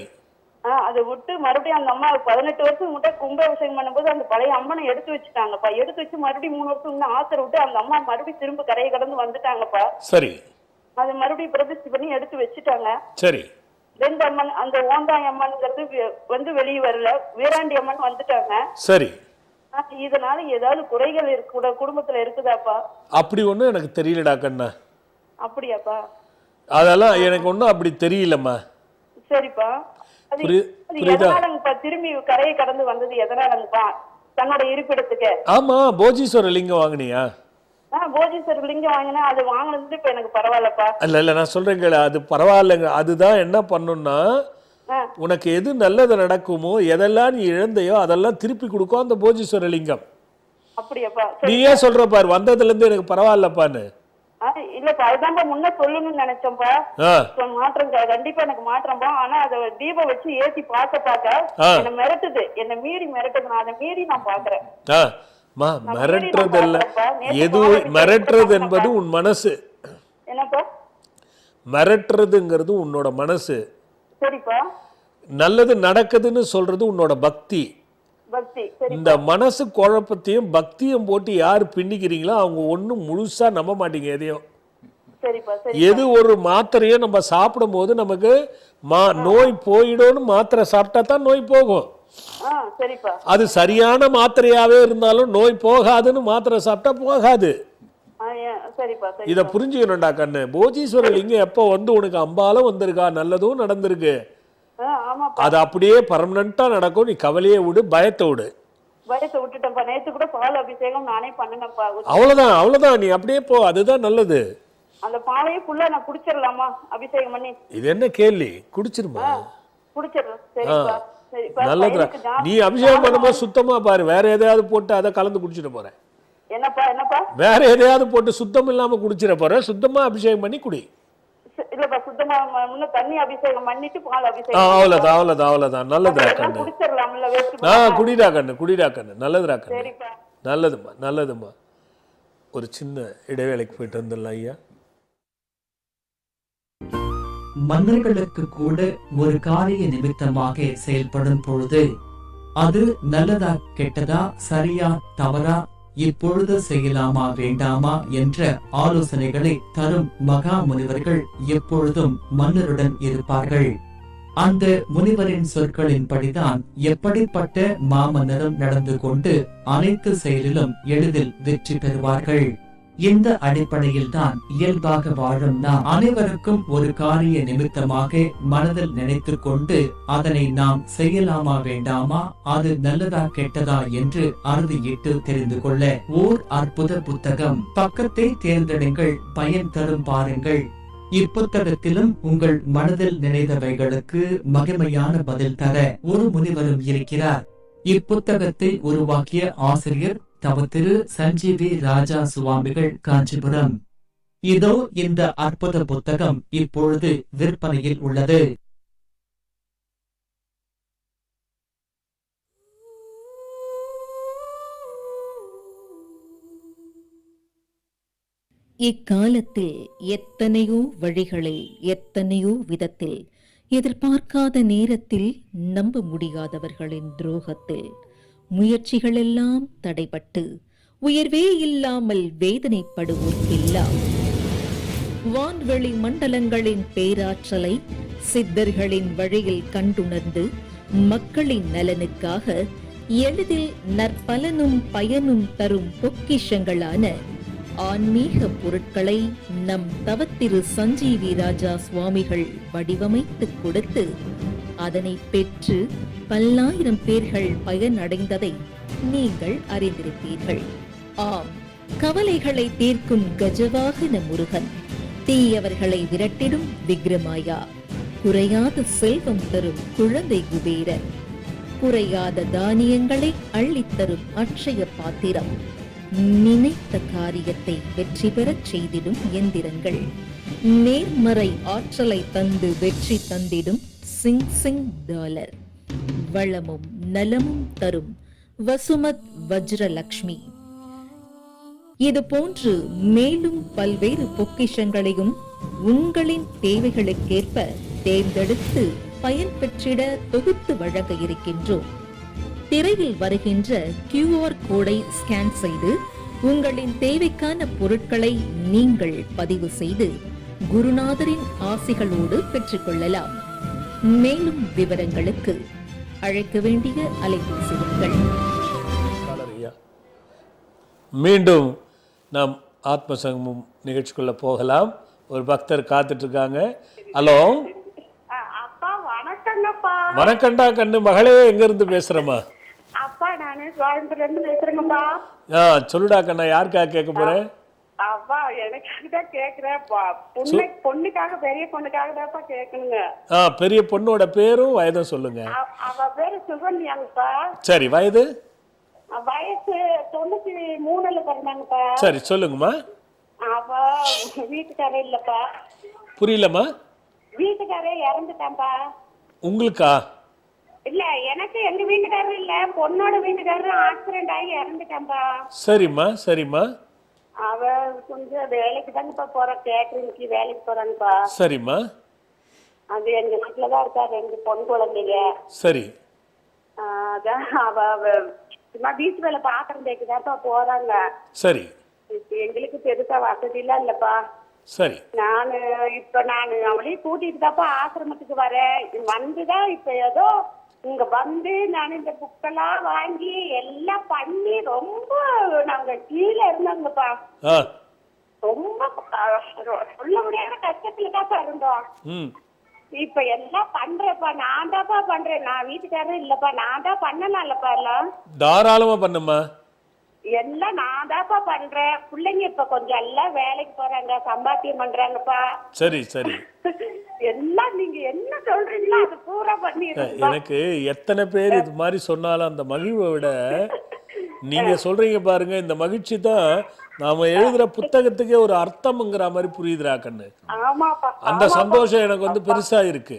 அதை விட்டு மறுபடியும் அந்த அம்மா 18 வருஷம் மட்டும் கும்பாபிஷேகம் பண்ணும்போது அந்த பழைய அம்மனை எடுத்து வச்சுட்டாங்கப்பா. எடுத்து வச்சு மறுபடியும் 3 வருஷம் இன்னும் ஆத்துல விட்டு அந்த அம்மா மறுபடியும் திரும்ப கரையை கடந்து வந்துட்டாங்கப்பா. சரி. அதை மறுபடியும் பிரதிஷ்டை பண்ணி எடுத்து வச்சுட்டாங்க. சரி. 2 அம்மன், அந்த ஓந்தாய் அம்மன்ங்கிறது வந்து வெளியே வரல, வீராண்டி அம்மன் வந்துட்டாங்க. சரி. இதனால ஏதாவது குறைகள் இருக்க குடும்பத்துல இருக்குதாப்பா? அப்படி ஒண்ணும் எனக்கு தெரியலடா கண்ணா. அப்படியாப்பா? அதெல்லாம் எனக்கு ஒண்ணும் அப்படி தெரியலம்மா. சரிப்பா. எதனாலங்கப்பா திரும்பி கரையை கடந்து வந்தது? எதனாலங்கப்பா? தன்னோட இருப்பிடத்துக்கு. ஆமா, போஜீஸ்வரர் லிங்கம் வாங்கினியா? போஜீஸ்வரர் லிங்கம் வாங்கினா அது வாங்கினது இப்ப எனக்கு பரவாயில்லப்பா. இல்ல நான் சொல்றேன் கேளு, அது பரவாயில்லைங்க. அதுதான் என்ன பண்ணும்னா, உனக்கு எது நல்லது நடக்குமோ, எதெல்லாம் நீ இழந்தையோ அதெல்லாம் திருப்பி கொடுக்கும் அந்த போஜீஸ்வர லிங்கம். அப்படியாப்பா? நீ ஏன் சொல்ற பாரு, வந்ததுல இருந்து எனக்கு பரவாயில்லப்பான்னு. இல்லப்பா, அதுதான் முன்ன சொல்லணும்னு நினைச்சேன்ப்பா. மாற்றம் கண்டிப்பா எனக்கு மாற்றம்பா. ஆனா அதை தீபம் வச்சு ஏத்தி பார்க்க என்ன மிரட்டுது, என்ன மீறி மிரட்டுது. நான் அதை மீறி நான் பாக்குறேன். மிரட்டுறது இல்ல, எது மிரட்டுறது என்பது உன் மனசு. என்னப்பா? மிரட்டுறதுங்கிறது உன்னோட மனசு. சரிப்பா. நல்லது நடக்குதுன்னு சொல்றது உன்னோட பக்தி. இந்த மனசு குழப்பத்தையும் பக்தியும் போட்டு யாரு பின்னிக்கிறீங்களோ அவங்க ஒன்னும் முழுசா நம்ப மாட்டீங்க எதையும். எது ஒரு மாத்திரையை நம்ம சாப்பிடும் போது நமக்கு நோய் போயிடும்னு மாத்திரை சாப்பிட்டா தான் நோய் போகும். அது சரியான மாத்திரையாவே இருந்தாலும் நோய் போகாதுன்னு மாத்திரை சாப்பிட்டா போகாது. இத புரிஞ்சுக்கணும்டா கண்ணு. போஜீஸ்வரர் லிங்கம் எப்ப வந்து உனக்கு அம்பாலும் வந்திருக்கா, நல்லதும் நடந்திருக்கு, அது அப்படியே பர்மனண்டா நடக்கும். நீ கவலையே விடு, பயத்தை விடு. அவ்வளவுதான் அவ்வளவுதான், நீ அப்படியே போ, அதுதான் நல்லது. அந்த பாலையை ஃபுல்லா நான் குடிச்சிரலாமா அபிஷேகம் பண்ணி? இது என்ன கேள்வி? குடிச்சிருமா? குடிச்சிரலாம். நல்லதுடா. நீ அபிஷேகம் பண்ணும்போது சுத்தமா பாரு, வேற எதையாவது போட்டு அதை கலந்து குடிச்சிட போற. என்னப்பா? வேற எதையாவது போட்டு சுத்தம் இல்லாம குடிச்சிட போற. சுத்தமா அபிஷேகம் பண்ணி குடி. இல்லப்பா, சுத்தமா தண்ணி அபிஷேகம் பண்ணிட்டு பால் அபிஷேகம். அவ்வளவுதான் அவ்வளவுதான் அவ்வளவுதான். நல்லதுடா கண்ணு. குடிடா கண்ணு, குடிடா கண்ணு. நல்லதுடா கண்ணு. நல்லதுமா நல்லதுமா. ஒரு சின்ன இடைவேளைக்கு போயிட்டு வந்துடலாம் ஐயா. மன்னர்களுக்கு கூட ஒரு காரிய நிமித்தமாக செயல்படும் பொழுது அது நல்லதா கெட்டதா, சரியா தவறா, இப்பொழுது செய்யலாமா வேண்டாமா என்ற ஆலோசனைகளை தரும் மகா முனிவர்கள் எப்பொழுதும் மன்னருடன் இருப்பார்கள். அந்த முனிவரின் சொற்களின்படிதான் எப்படிப்பட்ட மாமன்னரும் நடந்து கொண்டு அனைத்து செயலிலும் எளிதில் வெற்றி பெறுவார்கள். இந்த அடிப்படையில் தான் இயல்பாக வாழும் நாம் அனைவருக்கும் ஒரு காரிய நிமித்தமாக மனதில் நினைத்து கொண்டு அதனை நாம் செய்யலாமா வேண்டாமா, அது நல்லதா கெட்டதா என்று அறுதியிட்டு தெரிந்து கொள்ள ஓர் அற்புத புத்தகம். பக்கத்தை தேர்ந்தெடுங்கள், பயன் தரும் பாருங்கள். இப்புத்தகத்திலும் உங்கள் மனதில் நினைத்தவைகளுக்கு மகிமையான பதில் தர ஒரு முனிவரும் இருக்கிறார். இப்புத்தகத்தை உருவாக்கிய ஆசிரியர் தவ திரு சஞ்சீவி ராஜா சுவாமிகள், காஞ்சிபுரம். இதோ இந்த அற்புத புத்தகம் இப்பொழுது விற்பனையில் உள்ளது. இக்காலத்தில் எத்தனையோ வழிகளில் எத்தனையோ விதத்தில் எதிர்பார்க்காத நேரத்தில் நம்ப முடியாதவர்களின் துரோகத்தில் முயற்சிகளெல்லாம் தடைபட்டு உயர்வே இல்லாமல் வேதனைப்படுவோர்க்கெல்லாம் வான்வெளி மண்டலங்களின் பேராற்றலை சித்தர்களின் வழியில் கண்டுணர்ந்து மக்களின் நலனுக்காக எளிதில் நற்பலனும் பயனும் தரும் பொக்கிஷங்களான ஆன்மீக பொருட்களை நம் தவத்திரு சஞ்சீவி ராஜா சுவாமிகள் வடிவமைத்து கொடுத்து அதனை பெற்று பல்லாயிரம் பேர்கள் பயனடைந்ததை நீங்கள் அறிந்திருப்பீர்கள். ஆம், கவலைகளை தீர்க்கும் கஜவாகன முருகன், தீயவர்களை விரட்டிடும் விக்ரமாயா, குறையாத செல்வம் தரும் குழந்தை குபேரன், குறையாத தானியங்களை அள்ளித்தரும் அட்சய பாத்திரம், நினைத்த காரியத்தை வெற்றி பெறச் செய்திடும் எந்திரங்கள், நேர்மறை ஆற்றலை தந்து வெற்றி தந்திடும் சிங் சிங் டாலர், வளமும் நலமும் தரும் வசுமத் வஜ்ரலக்ஷ்மி. இது போன்று மேலும் பல்வேறு பொக்கிஷங்களையும் உங்களின் தேவைகளுக்கேற்ப தேர்ந்தெடுத்து பயன்பெற்றிட தொகுத்து வழங்க இருக்கின்றோம். திரையில் வருகின்ற QR கோடை ஸ்கேன் செய்து உங்களின் தேவைக்கான பொருட்களை நீங்கள் பதிவு செய்து குருநாதரின் ஆசிகளோடு பெற்றுக்கொள்ளலாம். மேலும் விவரங்களுக்கு அழைக்க வேண்டிய அலைபேசி எண்கள். மீண்டும் நாம் ஆத்ம சங்கமம் நிகழ்ச்சிக்குள்ள போகலாம். ஒரு பக்தர் காத்துட்டு இருக்காங்க. ஹலோ அப்பா வணக்கங்கப்பா. வணக்கண்டா கண்ணு மகளே, எங்க இருந்து பேசுறமா? அப்பா நானு கோயம்புத்தூர்ல இருந்து பேசுறேங்கப்பா. சொல்லுடா கண்ணா, யாருக்காக கேட்க போறேன்? அப்பா எனக்கு தான் கேக்குறேன். பொண்ணுக்காக, பெரிய பொண்ணுக்காக தான்ப்பா கேட்கணுங்க. பெரிய பொண்ணோட பேரும் வயதும் சொல்லுங்க. அவ பேரு சுகன்யாங்கப்பா. சரி, வயது? வயசு 93ல பிறந்தாங்கப்பா. சரி, சொல்லுங்கம்மா. அவ வீட்டுக்காரே இல்லப்பா. புரியலம்மா? வீட்டுக்காரே இறந்துட்டான்பா. உங்களுக்கா? இல்ல, எனக்கு எங்க வீட்டுக்காரரும் இல்ல, பொண்ணோட வீட்டுக்காரரும் ஆக்சிடென்ட் ஆகி இறந்துட்டான்பா. சரிம்மா, சரிம்மா. அவ கொஞ்சம் வேலைக்கு தாங்கப்பா போறா, கேட்டரிங்க்கு வேலைக்கு போறாங்கப்பா. சரிம்மா. அது எங்க வீட்டுலதான் இருக்கா, 2 பொன் குழந்தைங்க. சரி. அதான் அவ சும்மா வீட்டு வேலை பாத்திரம் தேய்க்குதாப்பா போறாங்க. சரி. எங்களுக்கு பெருசா வசதி எல்லாம் இல்லப்பா. சரி. நான் அவளையும் கூட்டிட்டு தாப்பா ஆசிரமத்துக்கு வரேன். வந்துதான் இப்ப ஏதோ இங்க வந்து நான் இந்த புக்கெல்லாம் வாங்கி எல்லாம் பண்ணி ரொம்ப நாங்க கீழே இருந்தோங்கப்பா. ரொம்ப சொல்ல முடியாத கஷ்டத்துல தாப்பா இருந்தோம். இப்ப எல்லாம் பண்றேப்பா, நான் தான்ப்பா பண்றேன். நான் வீட்டுக்காரரும் இல்லப்பா, நான் தான் பண்ணலாம்லப்பா. எல்லாம் தாராளமா பண்ணுமா. எல்லாம் நான் தான்ப்பா பண்றேன். பிள்ளைங்க இப்ப கொஞ்சம் எல்லாம் வேலைக்கு போறாங்க, சம்பாத்தியம் பண்றாங்கப்பா. சரி சரி. எல்லாம் நீங்க என்ன சொல்றீங்களோ அது பூரா பண்ணிடுறேன். எனக்கு எத்தனை பேர் இது மாதிரி சொன்னாலும் அந்த மகிழ்வை விட நீங்க சொல்றீங்க பாருங்க, இந்த மகிழ்ச்சி தான் நாம எழுதுற புத்தகத்துக்கே ஒரு அர்த்தம்ங்கிற மாதிரி புரியுதுரா கண்ணு. அந்த சந்தோஷம் எனக்கு வந்து பெருசா இருக்கு.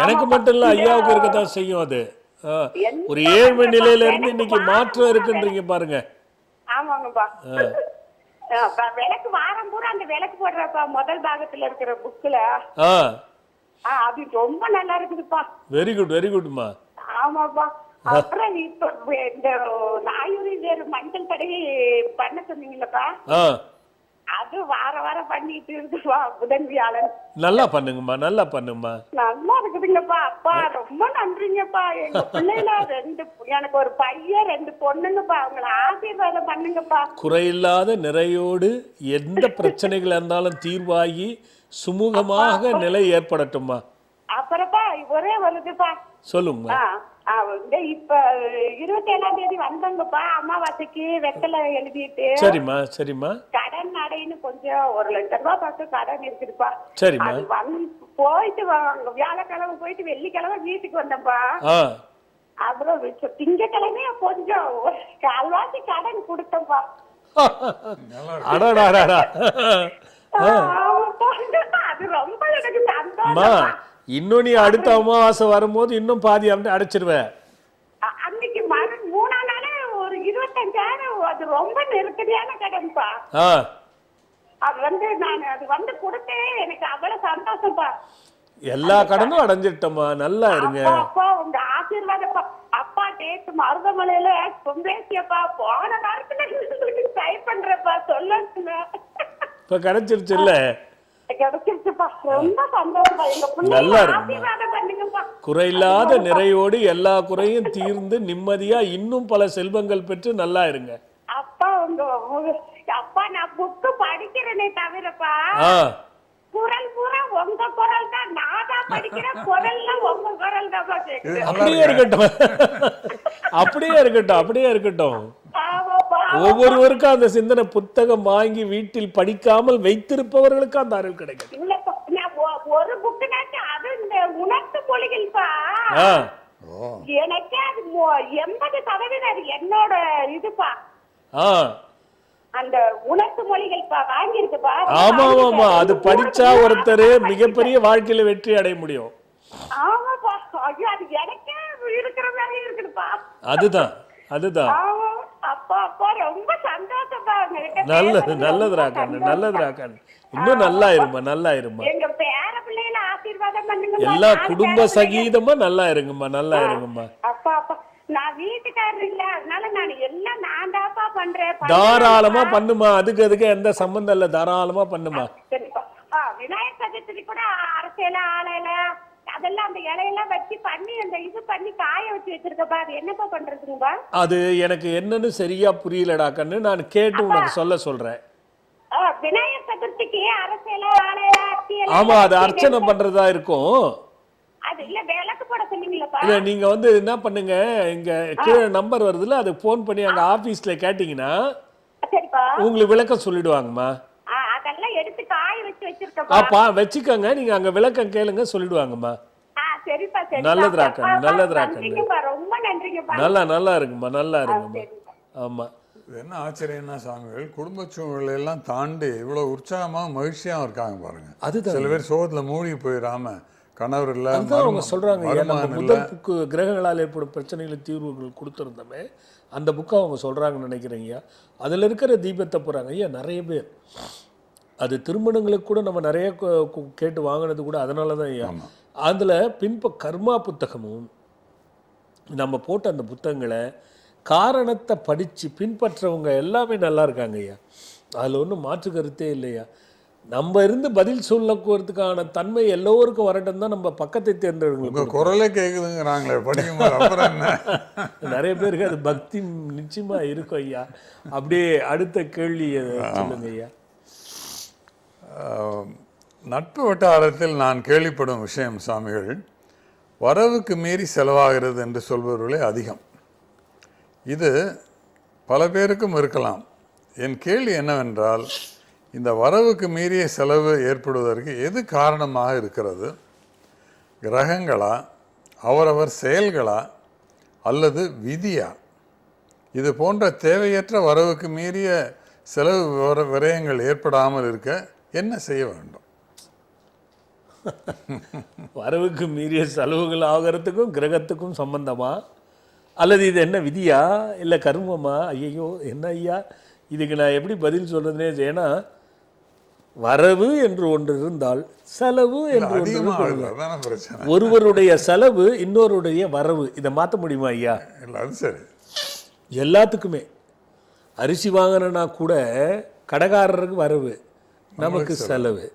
எனக்கு மட்டும் இல்ல, ஐயாவுக்கு இருக்கத்தான் செய்யும். அது ஒரு ஏழ்மை நிலையில இருந்து இன்னைக்கு மாற்றம் இருக்குன்றீங்க பாருங்க. ஆமாங்கப்பா. விளக்கு வாரம் பூரா அந்த விளக்கு போடுறப்பா, முதல் பாகத்துல இருக்கிற புக்ல அது ரொம்ப நல்லா இருக்குதுப்பா. வெரி குட், வெரி குட்மா. ஆமாப்பா. அப்புறம் இப்ப இந்த நாயூரி வேறு மஞ்சள் தடவி பண்ண சொன்னீங்களப்பா, அது வார வாரம் பண்ணிட்டு இருக்குப்பா. புதன் வியாழன் நல்லா பண்ணுங்கம்மா, நல்லா பண்ணுங்கம்மா. நல்லா இருக்குதுங்கப்பா. அப்பா ரொம்ப நன்றிங்கப்பா. எங்க பிள்ளைல 2, எனக்கு ஒரு பையன் 2 பொண்ணுங்கப்பா. அவங்களை ஆசீர்வாதம் பண்ணுங்கப்பா. குறையில்லாத நிறையோடு எந்த பிரச்சனைகள் இருந்தாலும் தீர்வாகி சுமூகமாக நிலை ஏற்படட்டும்மா. அப்புறப்பா ஒரே வருதுப்பா. சொல்லுங்க. இப்ப 27ஆம் தேதி வந்தங்கப்பா, அமாவாசைக்கு வெத்தலை எழுதிட்டு. சரிம்மா, சரிம்மா. கடன் நடைன்னு கொஞ்சம் 1 லட்சம் ரூபாய் பக்கம் கடன் இருக்குதுப்பா. சரிம்மா. போயிட்டு வியாழக்கிழமை போயிட்டு வெள்ளிக்கிழமை வீட்டுக்கு வந்தப்பா. அப்புறம் திங்கக்கிழமை கொஞ்சம் கால்வாசி கடன் கொடுத்தப்பா. அது ரொம்ப எனக்கு சந்தோஷம். இன்னும் நீ அடுத்த அமாவாசை வரும்போது இன்னும் பாதி அடைச்சிருவேன். அன்னைக்கு 3ஆம் நாளே ஒரு 25,000. அது ரொம்ப நெருக்கடியான கடன்பா. அது வந்து கொடுத்தேன், எனக்கு அவ்வளவு சந்தோஷம்ப்பா. எல்லா கடனும் அடைஞ்சிட்டோமா, நல்லா இருங்க. அப்பா உங்க ஆசீர்வாதப்பா. அப்பா டேட் மருதமலையில கும்பேசியப்பா, போன வாரத்துல ட்ரை பண்றப்பா, சொல்லுங்க. இப்ப கிடைச்சிருச்சு இல்ல? கிடைச்சிருச்சுப்பா, ரொம்ப சந்தோஷம். எங்க பிள்ளைங்க ஆசீர்வாதம் பண்ணுங்கப்பா. குறையில்லாத நிறையோடு எல்லா குறையும் தீர்ந்து நிம்மதியா இன்னும் பல செல்வங்கள் பெற்று நல்லா இருங்க. அப்பா அப்பா நான் புக்கு படிக்கிறேனே தவிரப்பா, குரல் பூரா உங்க குரல் தான். நான் தான் படிக்கிறேன், குரல்ல உங்க குரல் தான் கேக்குது. அப்படியே இருக்கட்டும், அப்படியே இருக்கட்டும், அப்படியே இருக்கட்டும். ஒவ்வொருவருக்கும் அந்த சிந்தனை. புத்தகம் வாங்கி வீட்டில் படிக்காமல் வைத்திருப்பவர்களுக்கு அந்த அருள் கிடைக்கும். ஒரு புக்கு அது இந்த உணர்த்து மொழிகள்ப்பா. எனக்கே அது 80% என்னோட இதுப்பா. அந்த உணர்த்து மொழிகள் வாங்கிருக்குப்பா. ஆமா ஆமா, அது படிச்சா ஒருத்தர் மிகப்பெரிய வாழ்க்கையில வெற்றி அடைய முடியும். ஆமாப்பா, ஐயோ அது எனக்கே இருக்கிற மாதிரி இருக்குதுப்பா. அதுதான் அதுதான். ஆமா, அப்பா அப்பா ரொம்ப சந்தோஷப்பா உங்ககிட்ட நல்லது பேசுனது. நல்லதுடா ரொம்ப கண்ணு, சந்தோஷம். நல்லதுடா கண்ணு. இன்னும் நல்லா இருமா, நல்லா இருமா. எங்க பேர பிள்ளைகள ஆசீர்வாதம் பண்ணுங்க. எல்லா குடும்ப சகீதமா நல்லா இருங்கம்மா, நல்லா இருங்கம்மா. அப்பா அப்பா, நான் வீட்டுக்காரர் இல்ல, அதனால நான் எல்லாம் நான் தாப்பா பண்றேன். தாராளமா பண்ணுமா, அதுக்கு எந்த சம்பந்தம் இல்ல, தாராளமா பண்ணுமா. சரிப்பா. விநாயகர் சதுர்த்தி கூட அரசியல ஆலையில அதெல்லாம் அந்த இலையெல்லாம் வச்சு பண்ணி அந்த இது பண்ணி காய வச்சு வச்சிருக்கப்பா. அது என்னப்பா பண்றதுங்கப்பா? அது எனக்கு என்னன்னு சரியா புரியலடா கண்ணு, நான் கேட்டு உனக்கு சொல்றேன். விநாயகர் சதுர்த்திக்கு அரசியல ஆலையில ஆமா, அது அர்ச்சனை பண்றதா இருக்கும். அது இல்ல விளக்கு போட சொன்னீங்களப்பா. இல்ல நீங்க வந்து என்ன பண்ணுங்க, இங்க கீழே நம்பர் வருதுல, அது போன் பண்ணி அங்க ஆபீஸ்ல கேட்டீங்கன்னா சரிப்பா. உங்களுக்கு விளக்கம் சொல்லிடுவாங்கம்மா. அதெல்லாம் எடுத்து காய வச்சு வச்சிருக்கப்பா. அப்பா வச்சுக்கோங்க, நீங்க அங்க விளக்கம் கேளுங்க, சொல்லிடுவாங்கம்மா. சரிப்பா சரி. நல்லதுடா கண்ணு, நல்லதுடா கண்ணு. நன்றிங்கப்பா, ரொம்ப நன்றிங்கப்பா. நல்லா இருக்கும்மா, நல்லா இருக்கும்மா. ஆமா. என்ன ஆச்சரியம்னா சாமிகள் குடும்ப சூழ்நிலை எல்லாம் தாண்டி இவ்வளவு உற்சாகமா மகிழ்ச்சியாவும் இருக்காங்க பாருங்க. அதுதான். சில பேர் சோகத்துல மூழ்கி போயிடாம கணவர் இல்ல, அதுதான் அவங்க சொல்றாங்க. நம்ம வருமானம் இல்ல. முதல் புக்கு கிரகங்களால் ஏற்படும் பிரச்சனைகளுக்கு தீர்வுகள் கொடுத்துருந்தோமே, அந்த புக்கை அவங்க சொல்றாங்கன்னு நினைக்கிறீங்க. அதுல இருக்கிற தீபத்தை போறாங்க ஐயா நிறைய பேர். அது திருமணங்களுக்கு கூட நம்ம நிறைய கேட்டு வாங்கினது கூட அதனால தான் ஐயா. அதில் கர்மா புத்தகமும் நம்ம போட்ட அந்த புத்தகங்களை காரணத்தை படித்து பின்பற்றவங்க எல்லாமே நல்லா இருக்காங்க ஐயா. அதில் ஒன்றும் மாற்று கருத்தே இல்லையா. நம்ம இருந்து பதில் சொல்லக்கிறதுக்கான தன்மை எல்லோருக்கும் வரட்டும் தான் நம்ம பக்கத்தை தேர்ந்தெடுங்க. குரலே கேட்குதுங்கிறாங்களே படிக்கும்போது, அப்புறம் என்ன? நிறைய பேருக்கு அது பக்தி நிச்சயமாக இருக்கும் ஐயா. அப்படியே அடுத்த கேள்வி சொல்லுங்க ஐயா. நட்பு வட்டாரத்தில் நான் கேள்விப்படும் விஷயம் சாமிகள், வரவுக்கு மீறி செலவாகிறது என்று சொல்பவர்களே அதிகம். இது பல பேருக்கும் இருக்கலாம். என் கேள்வி என்னவென்றால், இந்த வரவுக்கு மீறிய செலவு ஏற்படுவதற்கு எது காரணமாக இருக்கிறது? கிரகங்களா, அவரவர் செயல்களா, அல்லது விதியா? இது போன்ற தேவையற்ற வரவுக்கு மீறிய செலவு விரயங்கள் ஏற்படாமல் இருக்க என்ன செய்ய வேண்டும்? வரவுக்கு மீறிய செலவுகள் ஆகிறதுக்கும் கிரகத்துக்கும் சம்பந்தமா, அல்லது இது என்ன விதியா இல்லை கர்மமா? ஐயோ என்ன ஐயா, இதுக்கு நான் எப்படி பதில் சொல்றதுனே. ஏன்னா வரவு என்று ஒன்று இருந்தால் செலவு என்று ஒன்று இருக்கும். ஒருவருடைய செலவு இன்னொருடைய வரவு, இதை மாற்ற முடியுமா ஐயா? அது சரி. எல்லாத்துக்குமே அரிசி வாங்கினா கூட கடைக்காரருக்கு வரவு, நமக்கு செலவு.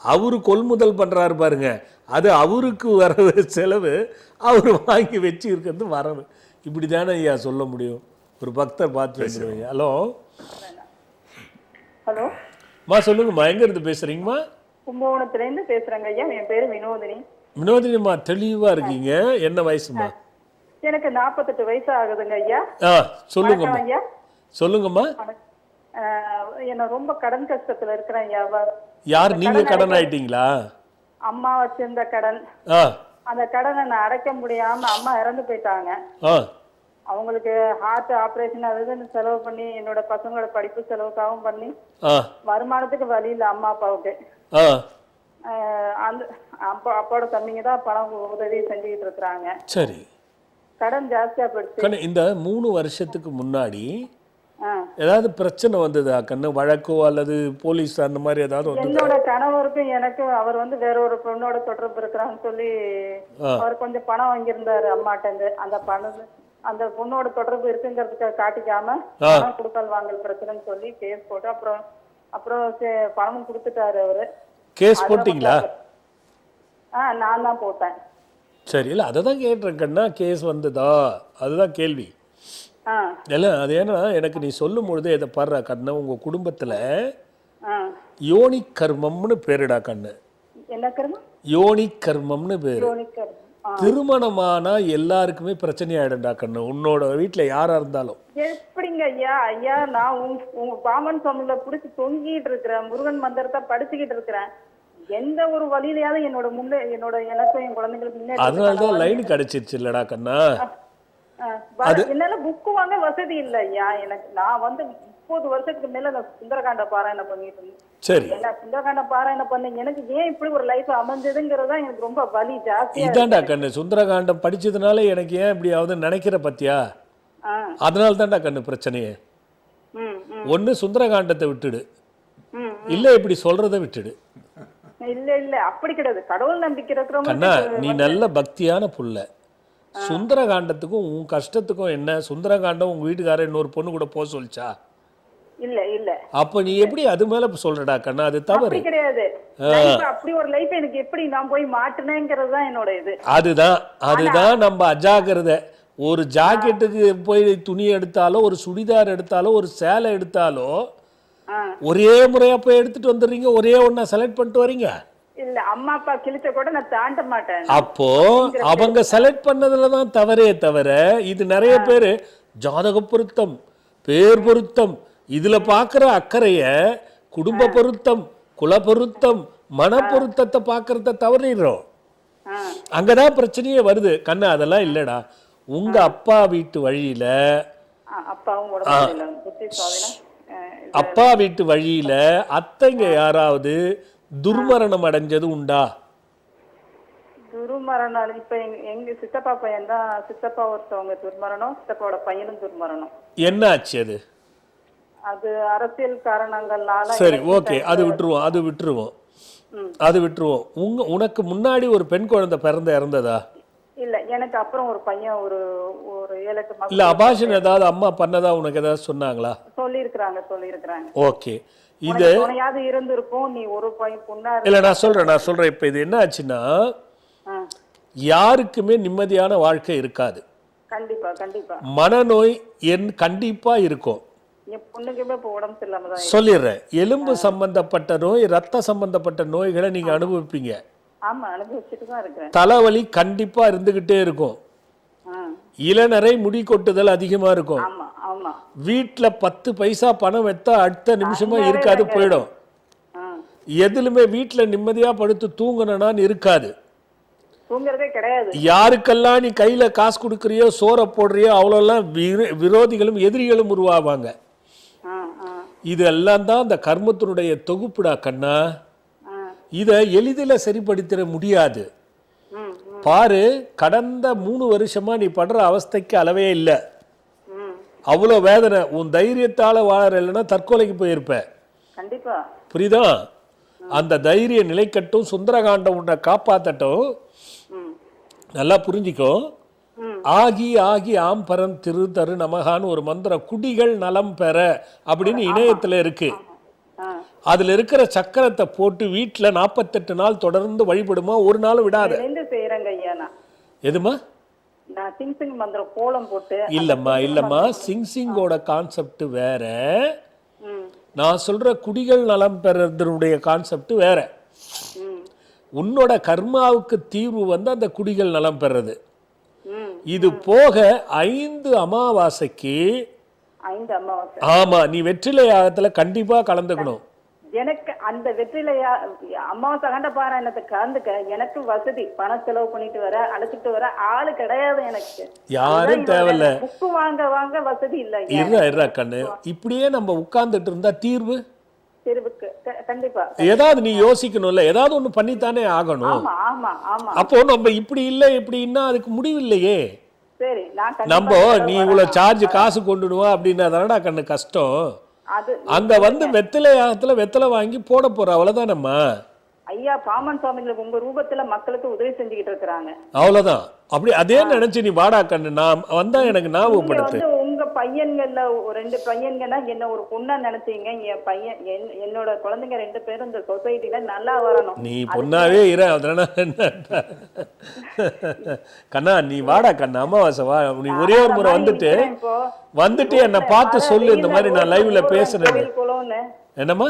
அவரு கொள்முதல் பண்ணுறாரு பாருங்க, அது அவருக்கு வரவு செலவு, அவர் வாங்கி வச்சு இருக்கிறது வரவு. இப்படி தானே ஐயா சொல்ல முடியும். ஒரு பக்தர் பார்த்து பேசுகிறீங்க. ஹலோ ஹலோ மா, சொல்லுங்கம்மா, எங்கேருந்து பேசுகிறீங்கம்மா? கும்பகோணத்துலேருந்து பேசுகிறேங்க ஐயா. என் பேர் வினோதினி. வினோதினிம்மா, தெளிவாக இருக்கீங்க. என்ன வயசுமா? எனக்கு 48 வயசு ஆகுதுங்க ஐயா. சொல்லுங்கம்மா. ஐயா சொல்லுங்கம்மா. என்ன ரொம்ப கடன் கஷ்டத்துல இருக்கிறேன் ஐயா. யார் நீங்க கடன் ஆயிட்டீங்களா? அம்மா வச்சிருந்த கடன், அந்த கடனை நான் அடைக்க முடியாம அம்மா இறந்து போயிட்டாங்க. அவங்களுக்கு ஹார்ட் ஆபரேஷன் அதுன்னு செலவு பண்ணி, என்னோட பசங்களோட படிப்பு செலவுக்காகவும் பண்ணி, வருமானத்துக்கு வழி இல்லை அம்மா அப்பாவுக்கு. அந்த அப்பாவோட தம்பிங்க தான் பணம் உதவி செஞ்சுக்கிட்டு இருக்கிறாங்க. சரி. கடன் ஜாஸ்தியா போயிடுச்சு. இந்த 3 வருஷத்துக்கு முன்னாடி ஏதாவது பிரச்சனை வந்ததா கண்ணு? வழக்கோ அல்லது போலீஸ் அந்த மாதிரி ஏதாவது? என்னோட கணவருக்கும் எனக்கும் அவர் வேற ஒரு பொண்ணோட தொடர்பு இருக்கிறான்னு சொல்லி அவர் கொஞ்சம் பணம் வாங்கியிருந்தாரு அம்மாட்ட இருந்து. அந்த பணம் அந்த பொண்ணோட தொடர்பு இருக்குங்கிறதுக்கு காட்டிக்காம பணம் கொடுக்கல் வாங்கல் பிரச்சனைன்னு சொல்லி கேஸ் போட்டு அப்புறம் பணமும் கொடுத்துட்டாரு அவரு. கேஸ் போட்டீங்களா? நான் தான் போட்டேன். சரி, இல்லை அதை தான் கேட்டிருக்கேன்னா, கேஸ் வந்ததா அதுதான் கேள்வி. இல்லை, அது ஏன்னா எனக்கு நீ சொல்லும் பொழுது இதை பாடுறா கண்ணு, உங்க குடும்பத்துல யோனி கர்மம்னு பேருடா கண்ணு. என்ன கர்மம்? யோனி கர்மம்னு பேரு. திருமணமானா எல்லாருக்குமே பிரச்சனை ஆயிடும்டா கண்ணு, உன்னோட வீட்டுல யாரா இருந்தாலும். எப்படிங்க ஐயா? ஐயா நான் உங்க பாமன் சுவாமியில புடிச்சு தொங்கிட்டு இருக்கிறேன், முருகன் மந்திரத்தை படிச்சுக்கிட்டு இருக்கிறேன். எந்த ஒரு வழியிலையாவது என்னோட எனக்கும் என் குழந்தைங்களுக்கு முன்னேற்றம். அதனாலதான் லைன் கிடைச்சிருச்சு இல்லடா கண்ணா. என்னால புக்கு வாங்க வசதி இல்லை ஐயா எனக்கு. நான் 30 வருஷத்துக்கு மேல நான் சுந்தரகாண்ட பாராயணம் பண்ணிட்டு இருந்தேன். சரி, என்ன சுந்தரகாண்டம் பாராயணம் பண்ணீங்க, எனக்கு ஏன் இப்படி ஒரு லைஃப் அமைஞ்சதுங்கிறதா எனக்கு ரொம்ப வலி ஜாஸ்தியா இதாண்டா கண்ணு, சுந்தரகாண்டம் படிச்சதுனால எனக்கு ஏன் இப்படி ஆகுது நினைக்கிற பத்தியா? ஆ. அதனால தான்டா கண்ணு பிரச்சனையே. ம், ம், ஒன்று சுந்தரகாண்டத்தை விட்டுடு, ம். இல்லை இப்படி சொல்றத விட்டுடு. இல்ல அப்படி கிடையாது. கடவுள் நம்பிக்கை கண்ணா, இருக்கிறவங்க நீ நல்ல பக்தியான புள்ள. சுந்தரகாண்டத்துக்கும் உன் கஷ்டத்துக்கும் என்ன? சுந்தரகாண்டம் உங்க வீட்டுக்காரர் இன்னொரு பொண்ணு கூட போக சொல்லிச்சா? இல்ல அப்ப நீ எப்படி அது மேல சொல்றடா கண்ணா? அது தவறு. அப்படி கிடையாது. Life அப்படி ஒரு லைஃப் எனக்கு எப்படி நான் போய் மாட்டினேங்கிறது தான் என்னோட இது. அதுதான் நம்ம அஜாக்கிரதை. ஒரு ஜாக்கெட்டுக்கு போய் துணி எடுத்தாலோ, ஒரு சுடிதார் எடுத்தாலோ, ஒரு சேலை எடுத்தாலோ ஒரே முறையா போய் எடுத்துட்டு வந்துடுறீங்க, ஒரே ஒண்ணா செலக்ட் பண்ணிட்டு வரீங்க. இல்ல அம்மா அப்பா கிழிச்ச கூட நான் தாண்ட மாட்டேன். அப்போ அவங்க செலக்ட் பண்ணதுல தான் தவறே தவிர, இது நிறைய பேரு ஜாதக பொருத்தம், பேர் பொருத்தம், இதுல பாக்குற அக்கறைய குடும்ப பொருத்தம், குல பொருத்தம், மன பொருத்தத்தை பாக்குறத தவறிடுறோம். அங்கதான் பிரச்சனையே வருது. கண்ணா, அதெல்லாம் இல்லடா. உங்க அப்பா வீட்டு வழியில, அப்பாவும் உடம்பு இல்ல, புத்தி சுவாதீனம். அப்பா வீட்டு வழியில அத்தைங்க யாராவது துர்மரணம் அடைஞ்சது உண்டா? துர்மரணம் இப்ப எங்க சித்தப்பா பையன் தான், சித்தப்பா ஒருத்தவங்க துர்மரணம், சித்தப்பாவோட பையனும் துர்மரணம். என்ன ஆச்சு அது? அது அரசியல் காரணங்கள்னால. சரி, ஓகே, அது விட்டுருவோம். உனக்கு முன்னாடி ஒரு பெண் குழந்தை இறந்ததா? இல்ல, எனக்கு அப்புறம் ஒரு பையன், ஒரு 7-8 மாசம். இல்ல அபாஷன் ஏதாவது அம்மா பண்ணதா உனக்கு ஏதாவது சொன்னாங்களா? சொல்லியிருக்கிறாங்க. ஓகே, இது துணையாவது இருந்திருக்கும், நீ ஒரு பையன் பொண்ணா இல்ல. நான் சொல்றேன் இப்ப இது என்ன ஆச்சுன்னா, யாருக்குமே நிம்மதியான வாழ்க்கை இருக்காது. கண்டிப்பா மனநோய் கண்டிப்பா இருக்கும். என் பொண்ணுக்குமே இப்ப உடம்பு சரியில்லாம தான். சொல்லிடுறேன், எலும்பு சம்பந்தப்பட்ட நோய், ரத்த சம்பந்தப்பட்ட நோய்களை நீங்க அனுபவிப்பீங்க. ஆமா, அனுபவிச்சுட்டு தான் இருக்கிறேன். தலைவலி கண்டிப்பா இருந்துகிட்டே இருக்கும். இளநரை, முடி கொட்டுதல் அதிகமா இருக்கும். வீட்டுல 10 பைசா பணம் வைத்தா அடுத்த நிமிஷமா இருக்காது, போயிடும். எதுலுமே வீட்டுல நிம்மதியா படுத்து தூங்கணும்னு இருக்காது. தூங்குறதே கிடையாது. யாருக்கெல்லாம் நீ கையில காசு கொடுக்கறியோ, சோற போடுறியோ, அவ்வளோலாம் விரோதிகளும் எதிரிகளும் உருவாவாங்க. இதெல்லாம் தான் அந்த கர்மத்தினுடைய தொகுப்புடா கண்ணா. இதை எளிதில் சரிப்படுத்திட முடியாது. பாரு, கடந்த 3 வருஷமா நீ படுற அவஸ்தைக்கு அளவே இல்லை. அவ்வளோ வேதனை. உன் தைரியத்தால வாழற, இல்லைன்னா தற்கொலைக்கு போயிருப்ப. கண்டிப்பா. புரியுதா? அந்த தைரிய நிலைக்கட்டும், சுந்தரகாண்டம் உன்னை காப்பாத்தட்டும். நல்லா புரிஞ்சிக்கோ. ஆகி ஆகி ஆம்பரம் திரு தரு நமகான்னு ஒரு மந்திரம், குடிகள் நலம் பெற அப்படின்னு இணையத்துல இருக்கு. அதுல இருக்கிற சக்கரத்தை போட்டு வீட்டுல 48 நாள் தொடர்ந்து வழிபடுமா, ஒரு நாள் விடாத. எதுமா? இல்லம்மா, சிங்கோட கான்செப்ட் வேற, நான் சொல்ற குடிகள் நலம் பெறதுடைய கான்செப்ட் வேற. உன்னோட கர்மாவுக்கு தீர்வு அந்த குடிகள் நலம் பெறது. இது போக 5 அமாவாசைக்கு, ஆமா, நீ வெற்றிலை யாகத்துல கண்டிப்பா கலந்துக்கணும். எனக்கு அந்த வெற்றிலையா அமாவாசை கண்ட பாராயணத்தை கலந்துக்க எனக்கு வசதி, பணம் செலவு பண்ணிட்டு வர, அழைச்சிட்டு வர ஆளு கிடையாது. எனக்கு யாரும் தேவையில்ல. புக்கு வாங்க வசதி இல்ல. இருடா கண்ணு, இப்படியே நம்ம உட்கார்ந்துட்டு இருந்தா தீர்வு கண்டிப்பா ஏதாவது நீ யோசிக்கணும்ல, ஏதாவது ஒண்ணு பண்ணித்தானே ஆகணும். அப்போ நம்ம இப்படி இல்லை இப்படின்னா அதுக்கு முடிவு இல்லையே. நம்ம நீ இவ்வளவு சார்ஜ் காசு கொண்டுடுவா அப்படின்னா தானடா கண்ணு கஷ்டம். அங்க வெத்தலை யாகத்துல வெத்தலை வாங்கி போட போற, அவ்வளவுதானம்மா. ஐயா, பாமன் சுவாமிகளுக்கு உங்க ரூபத்துல மக்களுக்கு உதவி செஞ்சுக்கிட்டு இருக்காங்க, அவ்வளவுதான். அப்படி அதே நினைச்சு நீ வாடா கண்ணு, நான் வந்தா எனக்கு ஞாபகப்படுத்து. உங்க பையன்கள்ல 2 பையன்கள்னா என்ன ஒரு பொண்ணா நினைச்சீங்க. என் பையன், என்னோட குழந்தைங்க 2 பேரும் இந்த சொசைட்டில நல்லா வரணும். நீ பொண்ணாவே இரு, அதனால கண்ணா நீ வாடா கண்ணா, அமாவாசை வா. நீ ஒரே ஒரு முறை வந்துட்டு என்னை பார்த்து சொல்லு, இந்த மாதிரி நான் லைவ்ல பேசுறேன். என்னம்மா?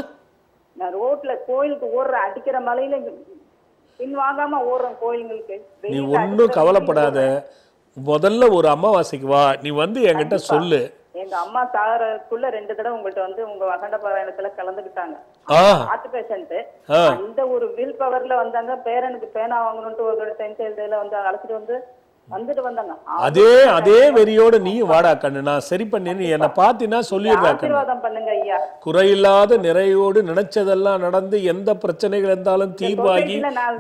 நான் ரோட்ல கோயிலுக்கு ஓடுறேன், அடிக்கிற மலையில பின் வாங்காம ஓடுறேன் கோயிலுங்களுக்கு. நீ ஒன்னும் கவலைப்படாத, முதல்ல ஒரு அமாவாசைக்கு வா, நீ என்கிட்ட சொல்லு. எங்க அம்மா சாகறதுக்குள்ள 2 தடவை உங்கள்கிட்ட உங்க அகண்ட பாராயணத்துல கலந்துக்கிட்டாங்க. Heart patient. அந்த ஒரு வில் பவர்ல வந்தாங்க. பேரனுக்கு பேனா வாங்கணும்ட்டு ஒரு 10th எழுதையில அழைச்சிட்டு வந்துட்டு வந்தாங்க. அதே வெறியோட நீயும் வாடா கண்ணு, நான் சரி பண்ணி என்னை பார்த்தினா சொல்லிடுறா கண்ணு. ஆசீர்வாதம் பண்ணுங்க ஐயா. குறையில்லாத நிறையோடு நினைச்சதெல்லாம் நடந்து எந்த பிரச்சனைகள் இருந்தாலும் தீர்வாகி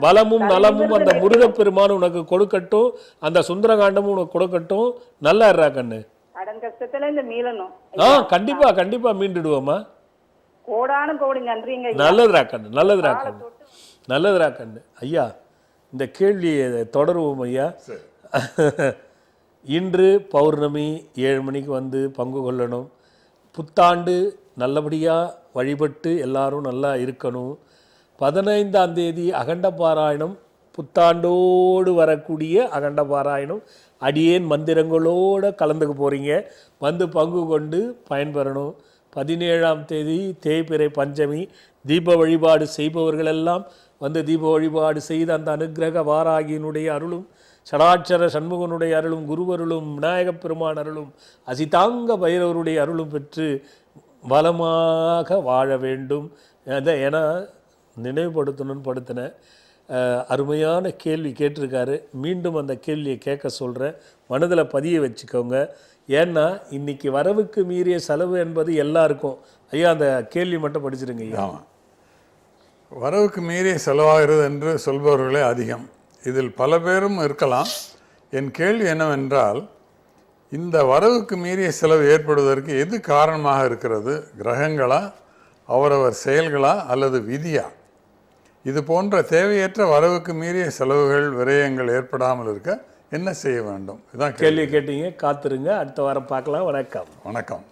வளமும் நலமும் அந்த முருகப்பெருமான் உனக்கு கொடுக்கட்டும், அந்த சுந்தரகாண்டமும் உனக்கு கொடுக்கட்டும். நல்லா இருறா கண்ணு. கடன் கஷ்டத்துல இந்த மீளணும். கண்டிப்பா கண்டிப்பா மீண்டுடுவோமா. கோடான கோடி நன்றிங்க ஐயா. நல்லதுரா கண்ணு, நல்லதுரா கண்ணு, நல்லதுரா கண்ணு. ஐயா இந்த கேள்வியை தொடருவோம் ஐயா. இன்று பௌர்ணமி 7 மணிக்கு வந்து பங்கு கொள்ளணும். புத்தாண்டு நல்லபடியாக வழிபட்டு எல்லாரும் நல்லா இருக்கணும். 15ஆம் தேதி அகண்ட பாராயணம், புத்தாண்டோடு வரக்கூடிய அகண்ட பாராயணம் அடியேன் மந்திரங்களோடு கலந்துக்க போகிறீங்க. வந்து பங்கு கொண்டு பயன்பெறணும். 17ஆம் தேதி தேய்பிறை பஞ்சமி, தீப வழிபாடு செய்பவர்களெல்லாம் வந்து தீப வழிபாடு செய்து அந்த அனுக்கிரக வாராகியினுடைய அருளும், சடாட்சர சண்முகனுடைய அருளும், குருவருளும், விநாயகப் பெருமான் அருளும், அசிதாங்க பைரவருடைய அருளும் பெற்று பலமாக வாழ வேண்டும். அதை ஏன்னா நினைவுபடுத்தணும்னு படுத்தினேன். அருமையான கேள்வி கேட்டிருக்காரு. மீண்டும் அந்த கேள்வியை கேட்க சொல்கிறேன், மனதில் பதிய வச்சுக்கோங்க. ஏன்னா இன்றைக்கி வரவுக்கு மீறிய செலவு என்பது எல்லாருக்கும். ஐயா அந்த கேள்வி மட்டும் படிச்சிருங்க ஐயா. ஆமாம், வரவுக்கு மீறிய செலவாகிறது என்று சொல்பவர்களே அதிகம். இதில் பல பேரும் இருக்கலாம். என் கேள்வி என்னவென்றால், இந்த வரவுக்கு மீறிய செலவு ஏற்படுவதற்கு எது காரணமாக இருக்கிறது? கிரகங்களா, அவரவர் செயல்களா, அல்லது விதியா? இது போன்ற தேவையற்ற வரவுக்கு மீறிய செலவுகள், விரயங்கள் ஏற்படாமல் இருக்க என்ன செய்ய வேண்டும்? இதான் கேள்வி கேட்டீங்க. காத்துருங்க, அடுத்த வாரம் பார்க்கலாம். வணக்கம். வணக்கம்.